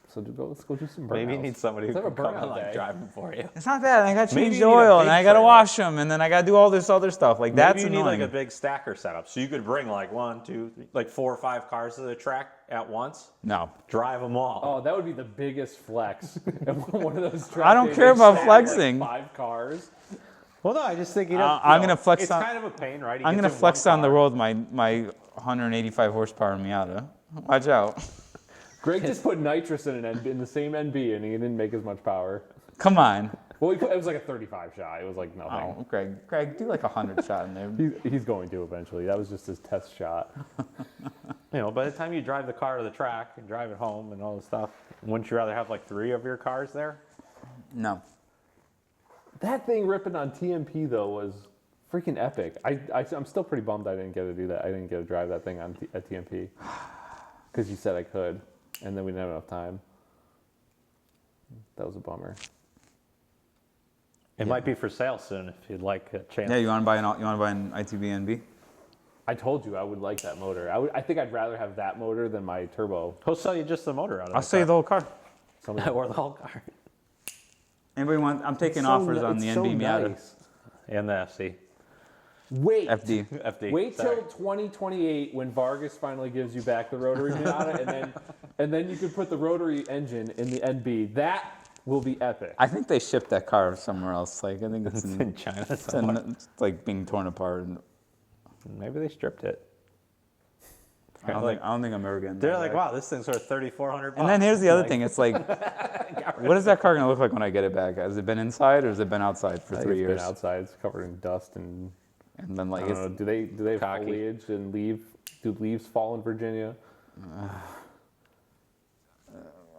Speaker 2: So let's go do some burnouts.
Speaker 1: Maybe you need somebody who
Speaker 2: Let's have
Speaker 1: can
Speaker 2: a
Speaker 1: come and
Speaker 2: burnout
Speaker 1: like
Speaker 2: day.
Speaker 1: drive them for you.
Speaker 3: It's not bad. I got to
Speaker 1: Maybe
Speaker 3: change
Speaker 1: you
Speaker 3: the
Speaker 1: need a
Speaker 3: oil,
Speaker 1: big
Speaker 3: and I got to
Speaker 1: trailer.
Speaker 3: wash them, and then I got to do all this other stuff. Like that's
Speaker 1: Maybe you
Speaker 3: annoying.
Speaker 1: need like a big stacker setup, so you could bring like 1, 2, 3, like 4 or 5 cars to the track at once.
Speaker 3: No,
Speaker 1: Drive them all.
Speaker 2: Oh, that would be the biggest flex. One of those.
Speaker 3: I don't
Speaker 2: track
Speaker 3: care
Speaker 2: days,
Speaker 3: about
Speaker 2: stack, like,
Speaker 3: flexing.
Speaker 2: 5 cars.
Speaker 1: Well, no, I just think
Speaker 3: I'm gonna flex
Speaker 1: It's
Speaker 3: on-
Speaker 1: kind of a pain, right?
Speaker 3: I'm gonna flex on the road with my 185 horsepower Miata. Watch out.
Speaker 2: Greg just put nitrous in in the same NB, and he didn't make as much power.
Speaker 3: Come on.
Speaker 2: Well, it was like a 35 shot. It was like nothing.
Speaker 3: Oh, Greg, do like 100 shot in there.
Speaker 2: He's going to eventually. That was just his test shot.
Speaker 1: By the time you drive the car to the track and drive it home and all this stuff, wouldn't you rather have like 3 of your cars there?
Speaker 3: No.
Speaker 2: That thing ripping on TMP though was freaking epic. I'm still pretty bummed I didn't get to do that. I didn't get to drive that thing at TMP because you said I could, and then we didn't have enough time. That was a bummer.
Speaker 1: It might be for sale soon if you'd like a chance.
Speaker 3: Yeah, you want to buy an ITB NB?
Speaker 2: I told you I would like that motor. I think I'd rather have that motor than my turbo.
Speaker 1: He'll sell you just the motor out of it.
Speaker 3: I'll sell you the whole car.
Speaker 1: Or the whole car.
Speaker 3: Anybody want? I'm taking
Speaker 2: So
Speaker 3: offers
Speaker 2: ni-
Speaker 3: on the
Speaker 2: it's so
Speaker 3: NB Miata.
Speaker 2: nice.
Speaker 1: And the FC.
Speaker 2: Wait.
Speaker 3: FD.
Speaker 1: FD.
Speaker 2: Wait
Speaker 1: sorry.
Speaker 2: till 2028 when Vargas finally gives you back the rotary Miata, and then you could put the rotary engine in the NB. That will be epic.
Speaker 3: I think they shipped that car somewhere else. Like I think it's
Speaker 1: It's
Speaker 3: in,
Speaker 1: in China
Speaker 3: it's,
Speaker 1: somewhere.
Speaker 3: it's like being torn apart. And
Speaker 1: Maybe they stripped it.
Speaker 3: I don't think I'm ever getting.
Speaker 1: They're
Speaker 3: that
Speaker 1: like,
Speaker 3: back.
Speaker 1: wow, this thing's worth $3,400.
Speaker 3: And then here's the other thing. It's like, what is that car gonna look like when I get it back? Has it been inside or has it been outside for
Speaker 2: I think
Speaker 3: 3
Speaker 2: it's
Speaker 3: years?
Speaker 2: been outside. It's covered in dust and
Speaker 3: And then like,
Speaker 2: I don't know. Do they have
Speaker 1: cocky.
Speaker 2: foliage and do leaves fall in Virginia?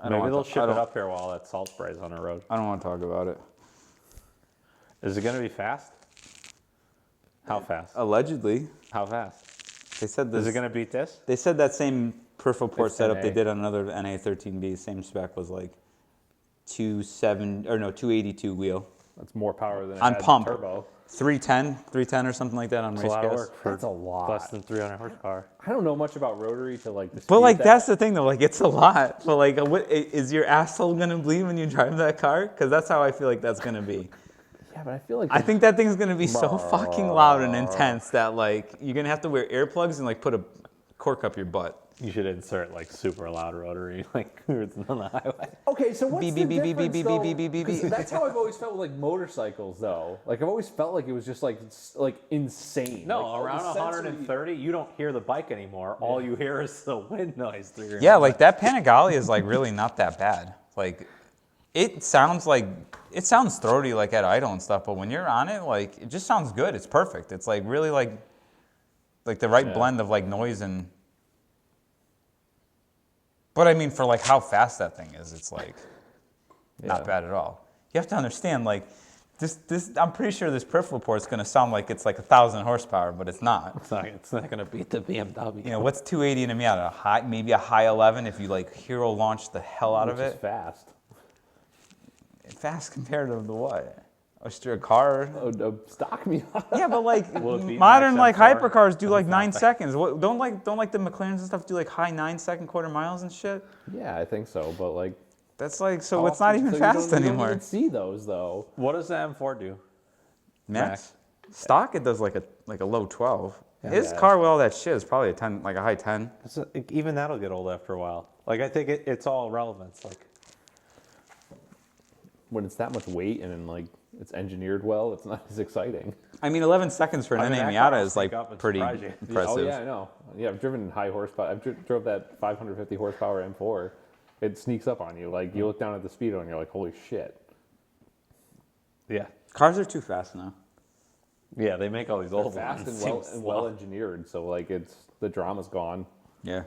Speaker 1: Maybe they'll ship it up here while that salt spray's on the road.
Speaker 3: I don't want to talk about it.
Speaker 1: Is it going to be fast? How fast?
Speaker 3: Allegedly,
Speaker 1: How fast?
Speaker 3: they said this.
Speaker 1: Is it going to beat this?
Speaker 3: They said that same peripheral port
Speaker 2: It's
Speaker 3: setup they
Speaker 2: NA.
Speaker 3: did on another NA13B, same spec, was like 282 wheel,
Speaker 2: That's more power than it
Speaker 3: On
Speaker 2: had
Speaker 3: pump.
Speaker 2: turbo.
Speaker 3: 310 or something like that on
Speaker 1: It's
Speaker 3: race
Speaker 1: a lot of
Speaker 3: gas.
Speaker 1: work for
Speaker 2: That's a lot.
Speaker 1: less than 300 horsepower.
Speaker 2: I don't know much about rotary to like.
Speaker 3: But
Speaker 2: dispute
Speaker 3: like
Speaker 2: that.
Speaker 3: that's the thing though, like it's a lot. But like, what is your asshole gonna bleed when you drive that car? Because that's how I feel like that's gonna be.
Speaker 2: Yeah, but I feel like
Speaker 3: I think that thing's gonna be so fucking loud and intense that like you're gonna have to wear earplugs and like put a cork up your butt.
Speaker 1: You should insert like super loud rotary like it's on the highway.
Speaker 2: Okay, so what's
Speaker 3: Beep,
Speaker 2: the
Speaker 3: beep, beep, beep,
Speaker 2: difference,
Speaker 3: beep,
Speaker 2: though?
Speaker 3: beep, beep, beep, beep,
Speaker 2: 'Cause that's how I've always felt with like motorcycles, though. Like I've always felt like it was just like insane.
Speaker 1: No,
Speaker 2: Like, all the
Speaker 1: around
Speaker 2: sensory-
Speaker 1: 130, you don't hear the bike anymore. All you hear is the wind noise through your
Speaker 3: Yeah, like that Panigale is like really not that bad. Like it sounds throaty like at idle and stuff, but when you're on it, like it just sounds good. It's perfect. It's like really like the right
Speaker 2: Yeah.
Speaker 3: blend of like noise and. But I mean, for like how fast that thing is, it's like not
Speaker 2: Yeah.
Speaker 3: bad at all. You have to understand, like this. I'm pretty sure this peripheral port is going to sound like it's like 1,000 horsepower, but it's not.
Speaker 1: It's not going to beat the BMW.
Speaker 3: You know, what's 280 in a Miata? Maybe a high 11 if you like hero launch the hell out of
Speaker 2: Which is
Speaker 3: it.
Speaker 2: fast.
Speaker 3: Fast compared to the what? A car.
Speaker 2: Stock me up.
Speaker 3: Yeah, but like
Speaker 1: Will it beat
Speaker 3: modern
Speaker 1: Max
Speaker 3: like
Speaker 1: M4?
Speaker 3: hypercars do like 9 seconds. What don't like the McLarens and stuff do like high 9-second quarter miles and shit?
Speaker 2: Yeah, I think so, but like.
Speaker 3: That's like so
Speaker 2: how
Speaker 3: it's not
Speaker 2: often-
Speaker 3: even
Speaker 2: so you
Speaker 3: fast
Speaker 2: don't
Speaker 3: anymore.
Speaker 2: even see those though.
Speaker 1: What does the M4 do?
Speaker 3: Max. Stock it does like a low 12. His
Speaker 2: Yeah.
Speaker 3: car with all that shit is probably a 10, like a high 10.
Speaker 1: Even that'll get old after a while. Like I think it's all relevance. Like
Speaker 2: When it's that much weight and then like it's engineered well, it's not as exciting.
Speaker 3: I mean, 11 seconds for an
Speaker 1: I mean,
Speaker 3: NA
Speaker 1: that car
Speaker 3: Miata
Speaker 1: will
Speaker 3: is like
Speaker 1: sneak up and
Speaker 3: pretty
Speaker 1: surprise you.
Speaker 3: impressive.
Speaker 2: Oh yeah, I know. Yeah, I've driven high horsepower. Drove that 550 horsepower M4. It sneaks up on you. Like you look down at the speedo and you're like, holy shit.
Speaker 1: yeah,
Speaker 3: Cars are too fast now.
Speaker 1: yeah, they make all these old
Speaker 2: Fast
Speaker 1: ones.
Speaker 2: and
Speaker 1: seem
Speaker 2: well
Speaker 1: slow.
Speaker 2: engineered. So like the drama's gone.
Speaker 3: Yeah.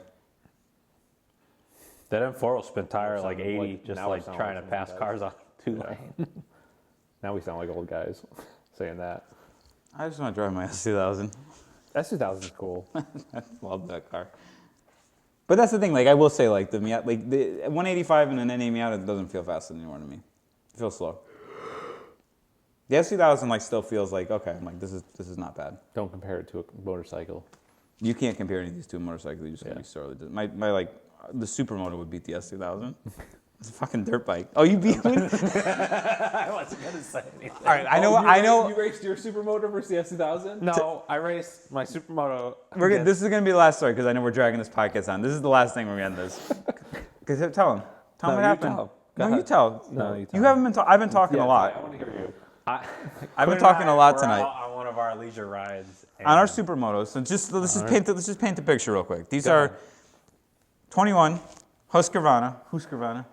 Speaker 1: That M4 will spin tire
Speaker 2: Now
Speaker 1: like
Speaker 2: we sound
Speaker 1: 80,
Speaker 2: like-
Speaker 1: just
Speaker 2: now we
Speaker 1: like
Speaker 2: sound
Speaker 1: trying
Speaker 2: like
Speaker 1: to pass
Speaker 2: some
Speaker 1: cars on 2
Speaker 2: Yeah.
Speaker 1: lane.
Speaker 2: Now we sound like old guys saying that.
Speaker 3: I just want to drive my S2000.
Speaker 2: S2000 is cool.
Speaker 3: I love that car. But that's the thing. Like I will say, like the Miata, like the 185 in an NA Miata doesn't feel fast anymore to me. It feels slow. The S2000 like still feels like okay. I'm like this is not bad.
Speaker 2: Don't compare it to a motorcycle.
Speaker 3: You can't compare any of these to a motorcycle. You just gotta be sorely. My like the Supermoto would beat the S2000. It's a fucking dirt bike. Oh, you beat me?
Speaker 1: I wasn't gonna say anything.
Speaker 3: All right, I know.
Speaker 2: You raced your Supermoto versus the S2000?
Speaker 1: No, I raced my Supermoto.
Speaker 3: This is gonna be the last story because I know we're dragging this podcast on. This is the last thing we're gonna end this. Because tell him. Tell him
Speaker 1: No,
Speaker 3: what
Speaker 1: you
Speaker 3: happened.
Speaker 1: tell him.
Speaker 3: No,
Speaker 1: Go
Speaker 3: you
Speaker 1: ahead.
Speaker 3: tell.
Speaker 1: No, you tell
Speaker 3: You haven't been. I've been talking a lot.
Speaker 2: I want to hear you.
Speaker 3: I've been talking a lot tonight.
Speaker 1: On one of our leisure rides.
Speaker 3: On our supermotos, so let's just paint the picture real quick. These are 21 Husqvarna,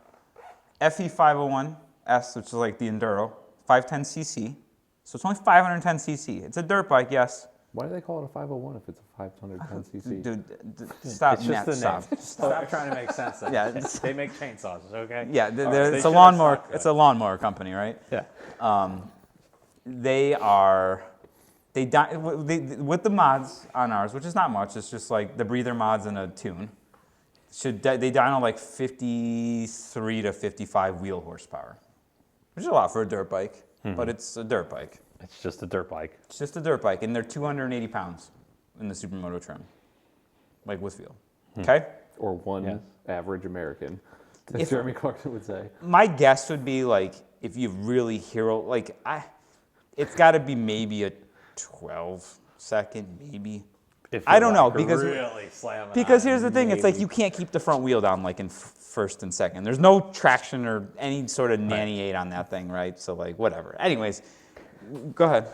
Speaker 3: FE501S, which is like the Enduro, 510cc. So it's only 510cc. It's a dirt bike, yes.
Speaker 2: Why do they call it a 501 if it's a 510cc?
Speaker 3: Dude, stop.
Speaker 1: It's just the
Speaker 3: stop.
Speaker 1: name. Stop trying to make sense of it.
Speaker 3: Yeah,
Speaker 1: They make chainsaws, okay?
Speaker 3: Yeah,
Speaker 1: They
Speaker 3: it's
Speaker 1: should
Speaker 3: a
Speaker 1: have
Speaker 3: lawnmower.
Speaker 1: stuck to
Speaker 3: It's
Speaker 1: it.
Speaker 3: a lawnmower company, right?
Speaker 1: Yeah.
Speaker 3: They are. With the mods on ours, which is not much. It's just like the breather mods and a tune. They dyno like 53 to 55 wheel horsepower, which is a lot for a dirt bike, but it's a dirt bike.
Speaker 1: It's just a dirt bike.
Speaker 3: It's just a dirt bike, and they're 280 pounds in the supermoto trim, like with feel. Okay?
Speaker 2: Or one
Speaker 1: Yes.
Speaker 2: average American, as
Speaker 3: If-
Speaker 2: Jeremy Clarkson would say.
Speaker 3: My guess would be like if you really it's got to be maybe a 12-second, maybe.
Speaker 1: If
Speaker 3: I
Speaker 1: you
Speaker 3: don't know,
Speaker 1: like
Speaker 3: because-
Speaker 1: really slam it
Speaker 3: Because
Speaker 1: on,
Speaker 3: here's the thing, it's like
Speaker 1: maybe.
Speaker 3: you can't keep the front wheel down like in first and second. There's no traction or any sort of nanny aid on that thing, right? So like whatever. Anyways, go ahead.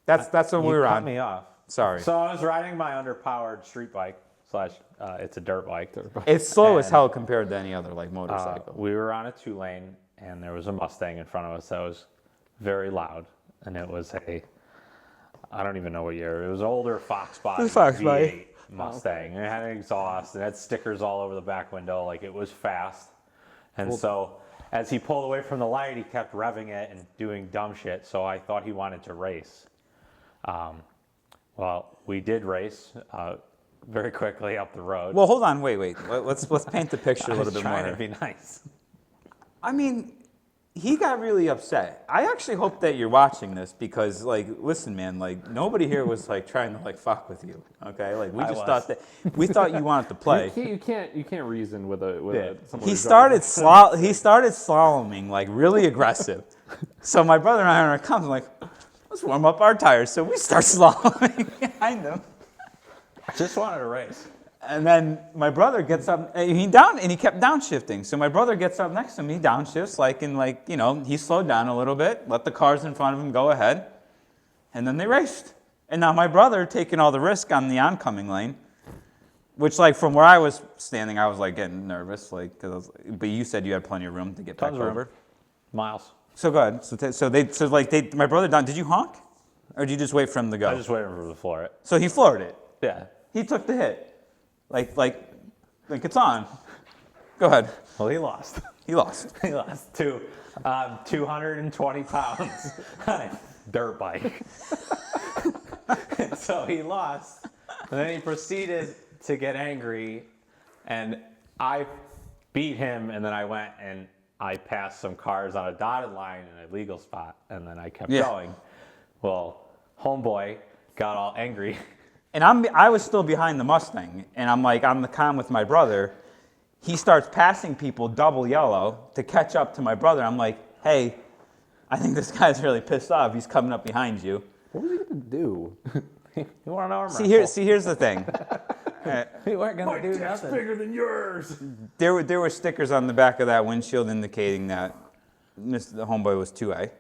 Speaker 3: That's what we
Speaker 1: You
Speaker 3: were
Speaker 1: cut
Speaker 3: on.
Speaker 1: me off.
Speaker 3: Sorry.
Speaker 1: So I was riding my underpowered street bike / it's a dirt bike.
Speaker 3: It's slow as
Speaker 1: And-
Speaker 3: hell compared to any other like motorcycle.
Speaker 1: We were on a 2-lane, and there was a Mustang in front of us that was very loud, and it was I don't even know what year. It was an older Fox body
Speaker 3: It was Fox body.
Speaker 1: V8 Mustang. And it had an exhaust, and it had stickers all over the back window, like it was fast. And so as he pulled away from the light, he kept revving it and doing dumb shit, so I thought he wanted to race. Well, we did race very quickly up the road.
Speaker 3: Well, hold on, wait. Let's paint the picture a
Speaker 1: I
Speaker 3: little
Speaker 1: was
Speaker 3: bit
Speaker 1: trying
Speaker 3: more.
Speaker 1: to be nice.
Speaker 3: I mean, he got really upset. I actually hope that you're watching this because, like, listen, man, like, nobody here was like trying to like fuck with you, okay? Like, we
Speaker 1: I
Speaker 3: just
Speaker 1: was.
Speaker 3: thought you wanted to play.
Speaker 2: You can't reason with someone
Speaker 3: He
Speaker 2: who's
Speaker 3: started slaloming like really aggressive. So my brother and I are come like, let's warm up our tires. So we start slaloming behind him.
Speaker 1: Just wanted to race.
Speaker 3: And then my brother gets up, and he kept downshifting. So my brother gets up next to me, downshifts, he slowed down a little bit, let the cars in front of him go ahead, and then they raced. And now my brother taking all the risk on the oncoming lane, which like from where I was standing, I was like getting nervous, but you said you had plenty of room to get back
Speaker 1: Tons of room.
Speaker 3: over.
Speaker 1: Miles.
Speaker 3: So go ahead. My brother did you honk, or did you just wait for him to go?
Speaker 1: I just waited for him to floor it.
Speaker 3: So he floored it.
Speaker 1: Yeah.
Speaker 3: He took the hit. Like it's on. Go ahead.
Speaker 1: Well, he lost.
Speaker 3: He lost.
Speaker 1: He lost 220 pounds on a dirt bike. So he lost. And then he proceeded to get angry. And I beat him. And then I went and I passed some cars on a dotted line in a legal spot. And then I kept going. Well, homeboy got all angry.
Speaker 3: And I was still behind the Mustang, and I'm like on the comm with my brother. He starts passing people double yellow to catch up to my brother. I'm like, hey, I think this guy's really pissed off. He's coming up behind you.
Speaker 2: What was he gonna do?
Speaker 1: You want an arm
Speaker 3: See
Speaker 1: wrestle?
Speaker 3: here's the thing.
Speaker 1: You weren't going to do nothing.
Speaker 2: bigger than yours.
Speaker 3: There were stickers on the back of that windshield indicating that the homeboy was 2A.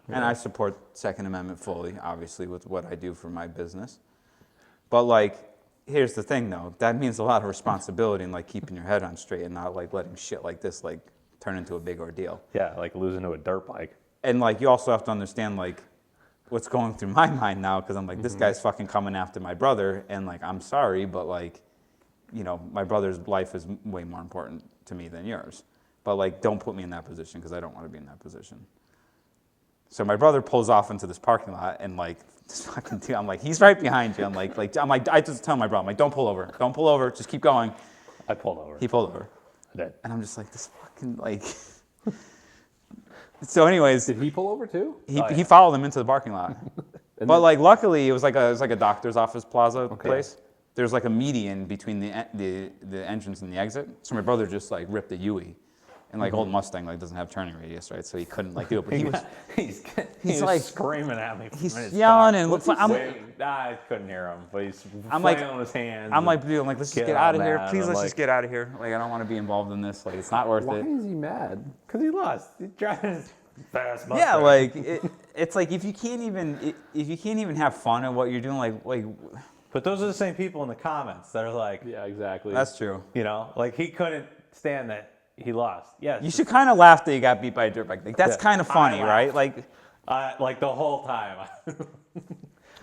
Speaker 3: And I support Second Amendment fully, obviously, with what I do for my business. But like, here's the thing though, that means a lot of responsibility and like keeping your head on straight and not like letting shit like this like turn into a big ordeal.
Speaker 1: Yeah, like losing to a dirt bike.
Speaker 3: And like, you also have to understand like what's going through my mind now, because I'm like, this guy's fucking coming after my brother, and like, I'm sorry, but like, my brother's life is way more important to me than yours. But like, don't put me in that position, because I don't want to be in that position. So my brother pulls off into this parking lot, and like, this fucking dude, I'm like, he's right behind you. I'm like, I just tell my brother, I'm like, don't pull over, just keep going.
Speaker 1: I pulled over.
Speaker 3: He pulled over,
Speaker 1: I did.
Speaker 3: and I'm just like, this fucking like. So, anyways,
Speaker 2: Did he pull over too?
Speaker 3: he followed him into the parking lot. But like, luckily, it was like a doctor's office plaza place. There's like a median between the entrance and the exit. So my brother just like ripped a U-ey. And like old Mustang like doesn't have turning radius, right? So he couldn't like do it. But he was
Speaker 1: he's
Speaker 3: he's
Speaker 1: like
Speaker 3: like-
Speaker 1: screaming at me.
Speaker 3: he's
Speaker 1: from his
Speaker 3: yelling
Speaker 1: car.
Speaker 3: and
Speaker 1: What's he
Speaker 3: I'm-
Speaker 1: saying? I couldn't hear him, but he's
Speaker 3: I'm like-
Speaker 1: flailing his hands.
Speaker 3: I'm like, dude, I'm like, let's just
Speaker 1: Get
Speaker 3: get out of
Speaker 1: on
Speaker 3: here.
Speaker 1: that.
Speaker 3: Please,
Speaker 1: I'm
Speaker 3: let's just
Speaker 1: like-
Speaker 3: get out of here. Like, I don't want to be involved in this. Like, it's not worth
Speaker 2: Why
Speaker 3: it.
Speaker 2: is he mad?
Speaker 1: because he lost. He's driving his fast Mustang.
Speaker 3: Yeah, like it's like if you can't even have fun at what you're doing, like
Speaker 1: But those are the same people in the comments that are like,
Speaker 2: Yeah, exactly.
Speaker 3: that's true.
Speaker 1: like he couldn't stand that he lost. Yes.
Speaker 3: You should kind of laugh that you got beat by a dirt bike. Like, that's
Speaker 1: Yeah.
Speaker 3: kind of funny,
Speaker 1: I
Speaker 3: right?
Speaker 1: laughed. Like the whole time.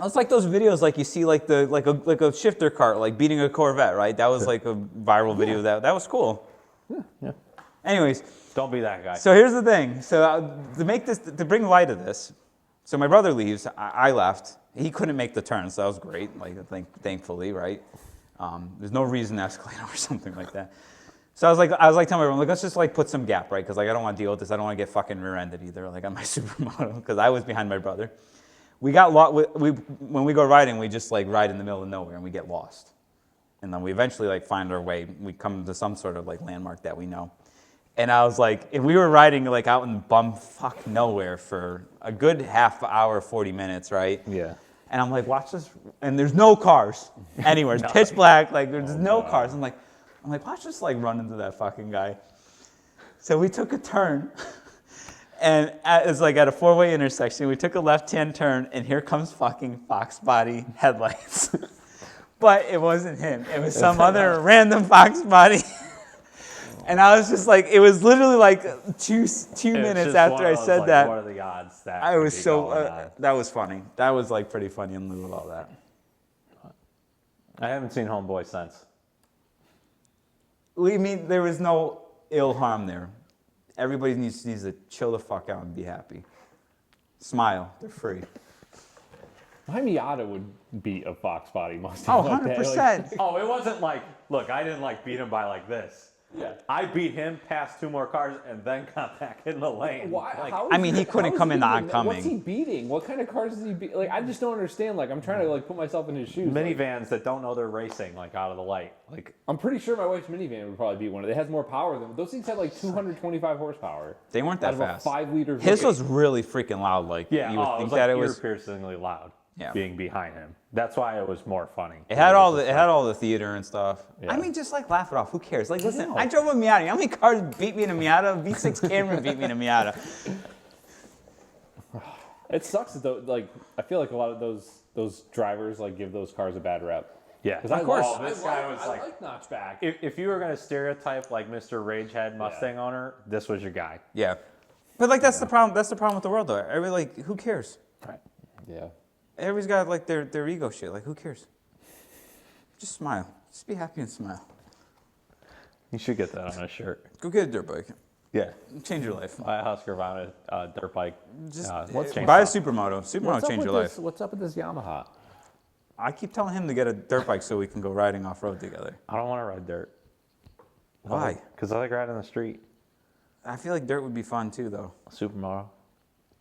Speaker 3: It's like those videos, like you see, like a shifter cart, like beating a Corvette, right? That was like a viral video. That was cool.
Speaker 1: Yeah.
Speaker 3: Anyways,
Speaker 1: Don't be that guy.
Speaker 3: so here's the thing. So to bring light of this, so my brother leaves. I left. He couldn't make the turn, so that was great. Like thankfully, right? There's no reason to escalate or something like that. So I was like telling everyone, like, let's just like put some gap, right? Because like I don't want to deal with this. I don't want to get fucking rear-ended either, like on my supermoto, because I was behind my brother. We got lost. When we go riding, we just like ride in the middle of nowhere and we get lost. And then we eventually like find our way. We come to some sort of like landmark that we know. And I was like, if we were riding like out in bumfuck nowhere for a good half hour, 40 minutes, right?
Speaker 1: Yeah.
Speaker 3: And I'm like, watch this. And there's no cars anywhere. It's pitch black. Like there's no cars. I'm like, watch this like run into that fucking guy. So we took a turn. And it's like at a 4-way intersection. We took a left-hand turn, and here comes fucking Fox body headlights. But it wasn't him. It was some other random Fox body. And I was just like, it was literally like two minutes after I said that.
Speaker 1: What are the odds that
Speaker 3: I was
Speaker 1: could be
Speaker 3: so,
Speaker 1: going on?
Speaker 3: that was funny. That was like pretty funny in lieu of all that.
Speaker 1: I haven't seen Homeboy since.
Speaker 3: We mean there was no ill harm there. Everybody needs to chill the fuck out and be happy. Smile. They're free.
Speaker 2: My Miata would beat a Fox body Mustang.
Speaker 3: Oh,
Speaker 2: like that.
Speaker 3: 100%.
Speaker 1: Oh, it wasn't like, look, I didn't like beat him by like this.
Speaker 2: Yeah.
Speaker 1: I beat him past 2 more cars and then got back in the lane.
Speaker 2: Why?
Speaker 1: Like,
Speaker 2: How
Speaker 3: I
Speaker 2: is
Speaker 3: mean, he couldn't
Speaker 2: how
Speaker 3: come
Speaker 2: is
Speaker 3: in the
Speaker 2: even-
Speaker 3: oncoming.
Speaker 2: What's he beating? What kind of cars is he beat? Like, I just don't understand. Like, I'm trying to like put myself in his shoes. Like,
Speaker 1: minivans that don't know they're racing, like out of the light. Like,
Speaker 2: I'm pretty sure my wife's minivan would probably beat one of them. It has more power than those things. Had like 225 horsepower.
Speaker 3: They weren't
Speaker 2: Out
Speaker 3: that
Speaker 2: of a
Speaker 3: fast.
Speaker 2: 5-liter.
Speaker 3: His was really freaking loud. Like,
Speaker 1: yeah,
Speaker 3: you would
Speaker 1: it
Speaker 3: think
Speaker 1: was
Speaker 3: that
Speaker 1: like
Speaker 3: it was.
Speaker 1: ear-piercingly loud.
Speaker 3: Yeah.
Speaker 1: Being behind him. That's why it was more funny.
Speaker 3: It had all
Speaker 1: was
Speaker 3: the
Speaker 1: just
Speaker 3: it had all the theater and stuff.
Speaker 1: Yeah.
Speaker 3: I mean, just like laugh it off. Who cares? Like, listen,
Speaker 2: know.
Speaker 3: I drove a Miata. How many cars beat me in a Miata? V6 Camry beat me in a Miata.
Speaker 2: It sucks that though. Like, I feel like a lot of those drivers like give those cars a bad rep.
Speaker 1: Yeah,
Speaker 2: Of
Speaker 3: course.
Speaker 1: This guy was like,
Speaker 2: I like notchback.
Speaker 1: if you were going to stereotype like Mr. Ragehead Mustang owner, this was your guy.
Speaker 3: Yeah, but like that's the problem. That's the problem with the world, though. Everybody like, who cares?
Speaker 1: Right.
Speaker 2: Yeah.
Speaker 3: Everybody's got like their ego shit. Like, who cares? Just smile. Just be happy and smile.
Speaker 1: You should get that on a shirt.
Speaker 3: Go get a dirt bike.
Speaker 1: Yeah.
Speaker 3: Change your life.
Speaker 1: Buy a Husker on a dirt bike.
Speaker 3: Just
Speaker 1: chainsaw.
Speaker 3: buy a supermoto. Supermoto change your life.
Speaker 2: What's up with this Yamaha?
Speaker 3: I keep telling him to get a dirt bike so we can go riding off road together.
Speaker 1: I don't want to ride dirt.
Speaker 3: Why?
Speaker 1: Because I like riding the street.
Speaker 3: I feel like dirt would be fun too, though.
Speaker 1: A supermoto.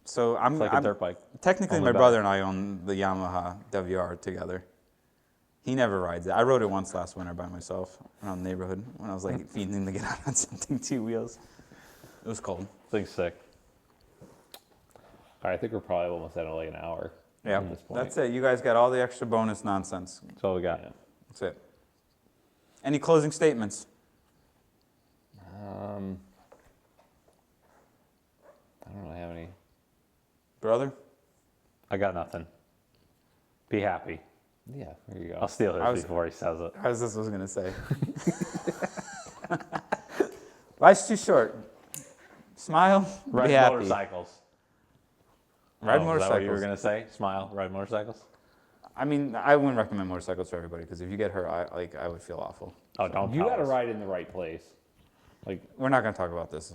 Speaker 3: So
Speaker 1: It's like a dirt bike.
Speaker 3: Technically,
Speaker 1: Only
Speaker 3: my
Speaker 1: better.
Speaker 3: brother and I own the Yamaha WR together. He never rides it. I rode it once last winter by myself around the neighborhood when I was like fiending to get out on something 2 wheels. It was cold.
Speaker 1: Thing's sick.
Speaker 2: All right, I think we're probably almost at like an hour.
Speaker 3: Yeah,
Speaker 2: At this point.
Speaker 3: that's it. You guys got all the extra bonus nonsense.
Speaker 1: That's all we got.
Speaker 2: Yeah.
Speaker 3: That's it. Any closing statements?
Speaker 2: I don't really have any.
Speaker 3: Brother?
Speaker 1: I got nothing. Be happy.
Speaker 2: Yeah, there you
Speaker 1: I'll
Speaker 2: go.
Speaker 1: steal
Speaker 3: I
Speaker 1: his
Speaker 3: was-
Speaker 1: before he says it.
Speaker 3: How's this was going to say? Life's too short. Smile,
Speaker 1: Ride
Speaker 3: be happy.
Speaker 1: motorcycles.
Speaker 3: Ride
Speaker 1: Oh, is that what you were
Speaker 3: motorcycles.
Speaker 1: going to say? Smile, ride motorcycles?
Speaker 3: I mean, I wouldn't recommend motorcycles for everybody because if you get hurt, I would feel awful.
Speaker 1: Oh, don't
Speaker 2: You
Speaker 1: tell
Speaker 2: got to
Speaker 1: us.
Speaker 2: ride in the right place. Like,
Speaker 3: We're not going to talk about this.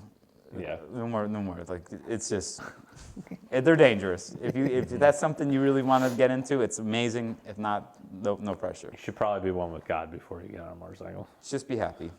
Speaker 2: yeah.
Speaker 3: No more. Like, it's just, they're dangerous. If that's something you really want to get into, it's amazing. If not, no pressure.
Speaker 1: You should probably be one with God before you get on a motorcycle.
Speaker 3: Just be happy.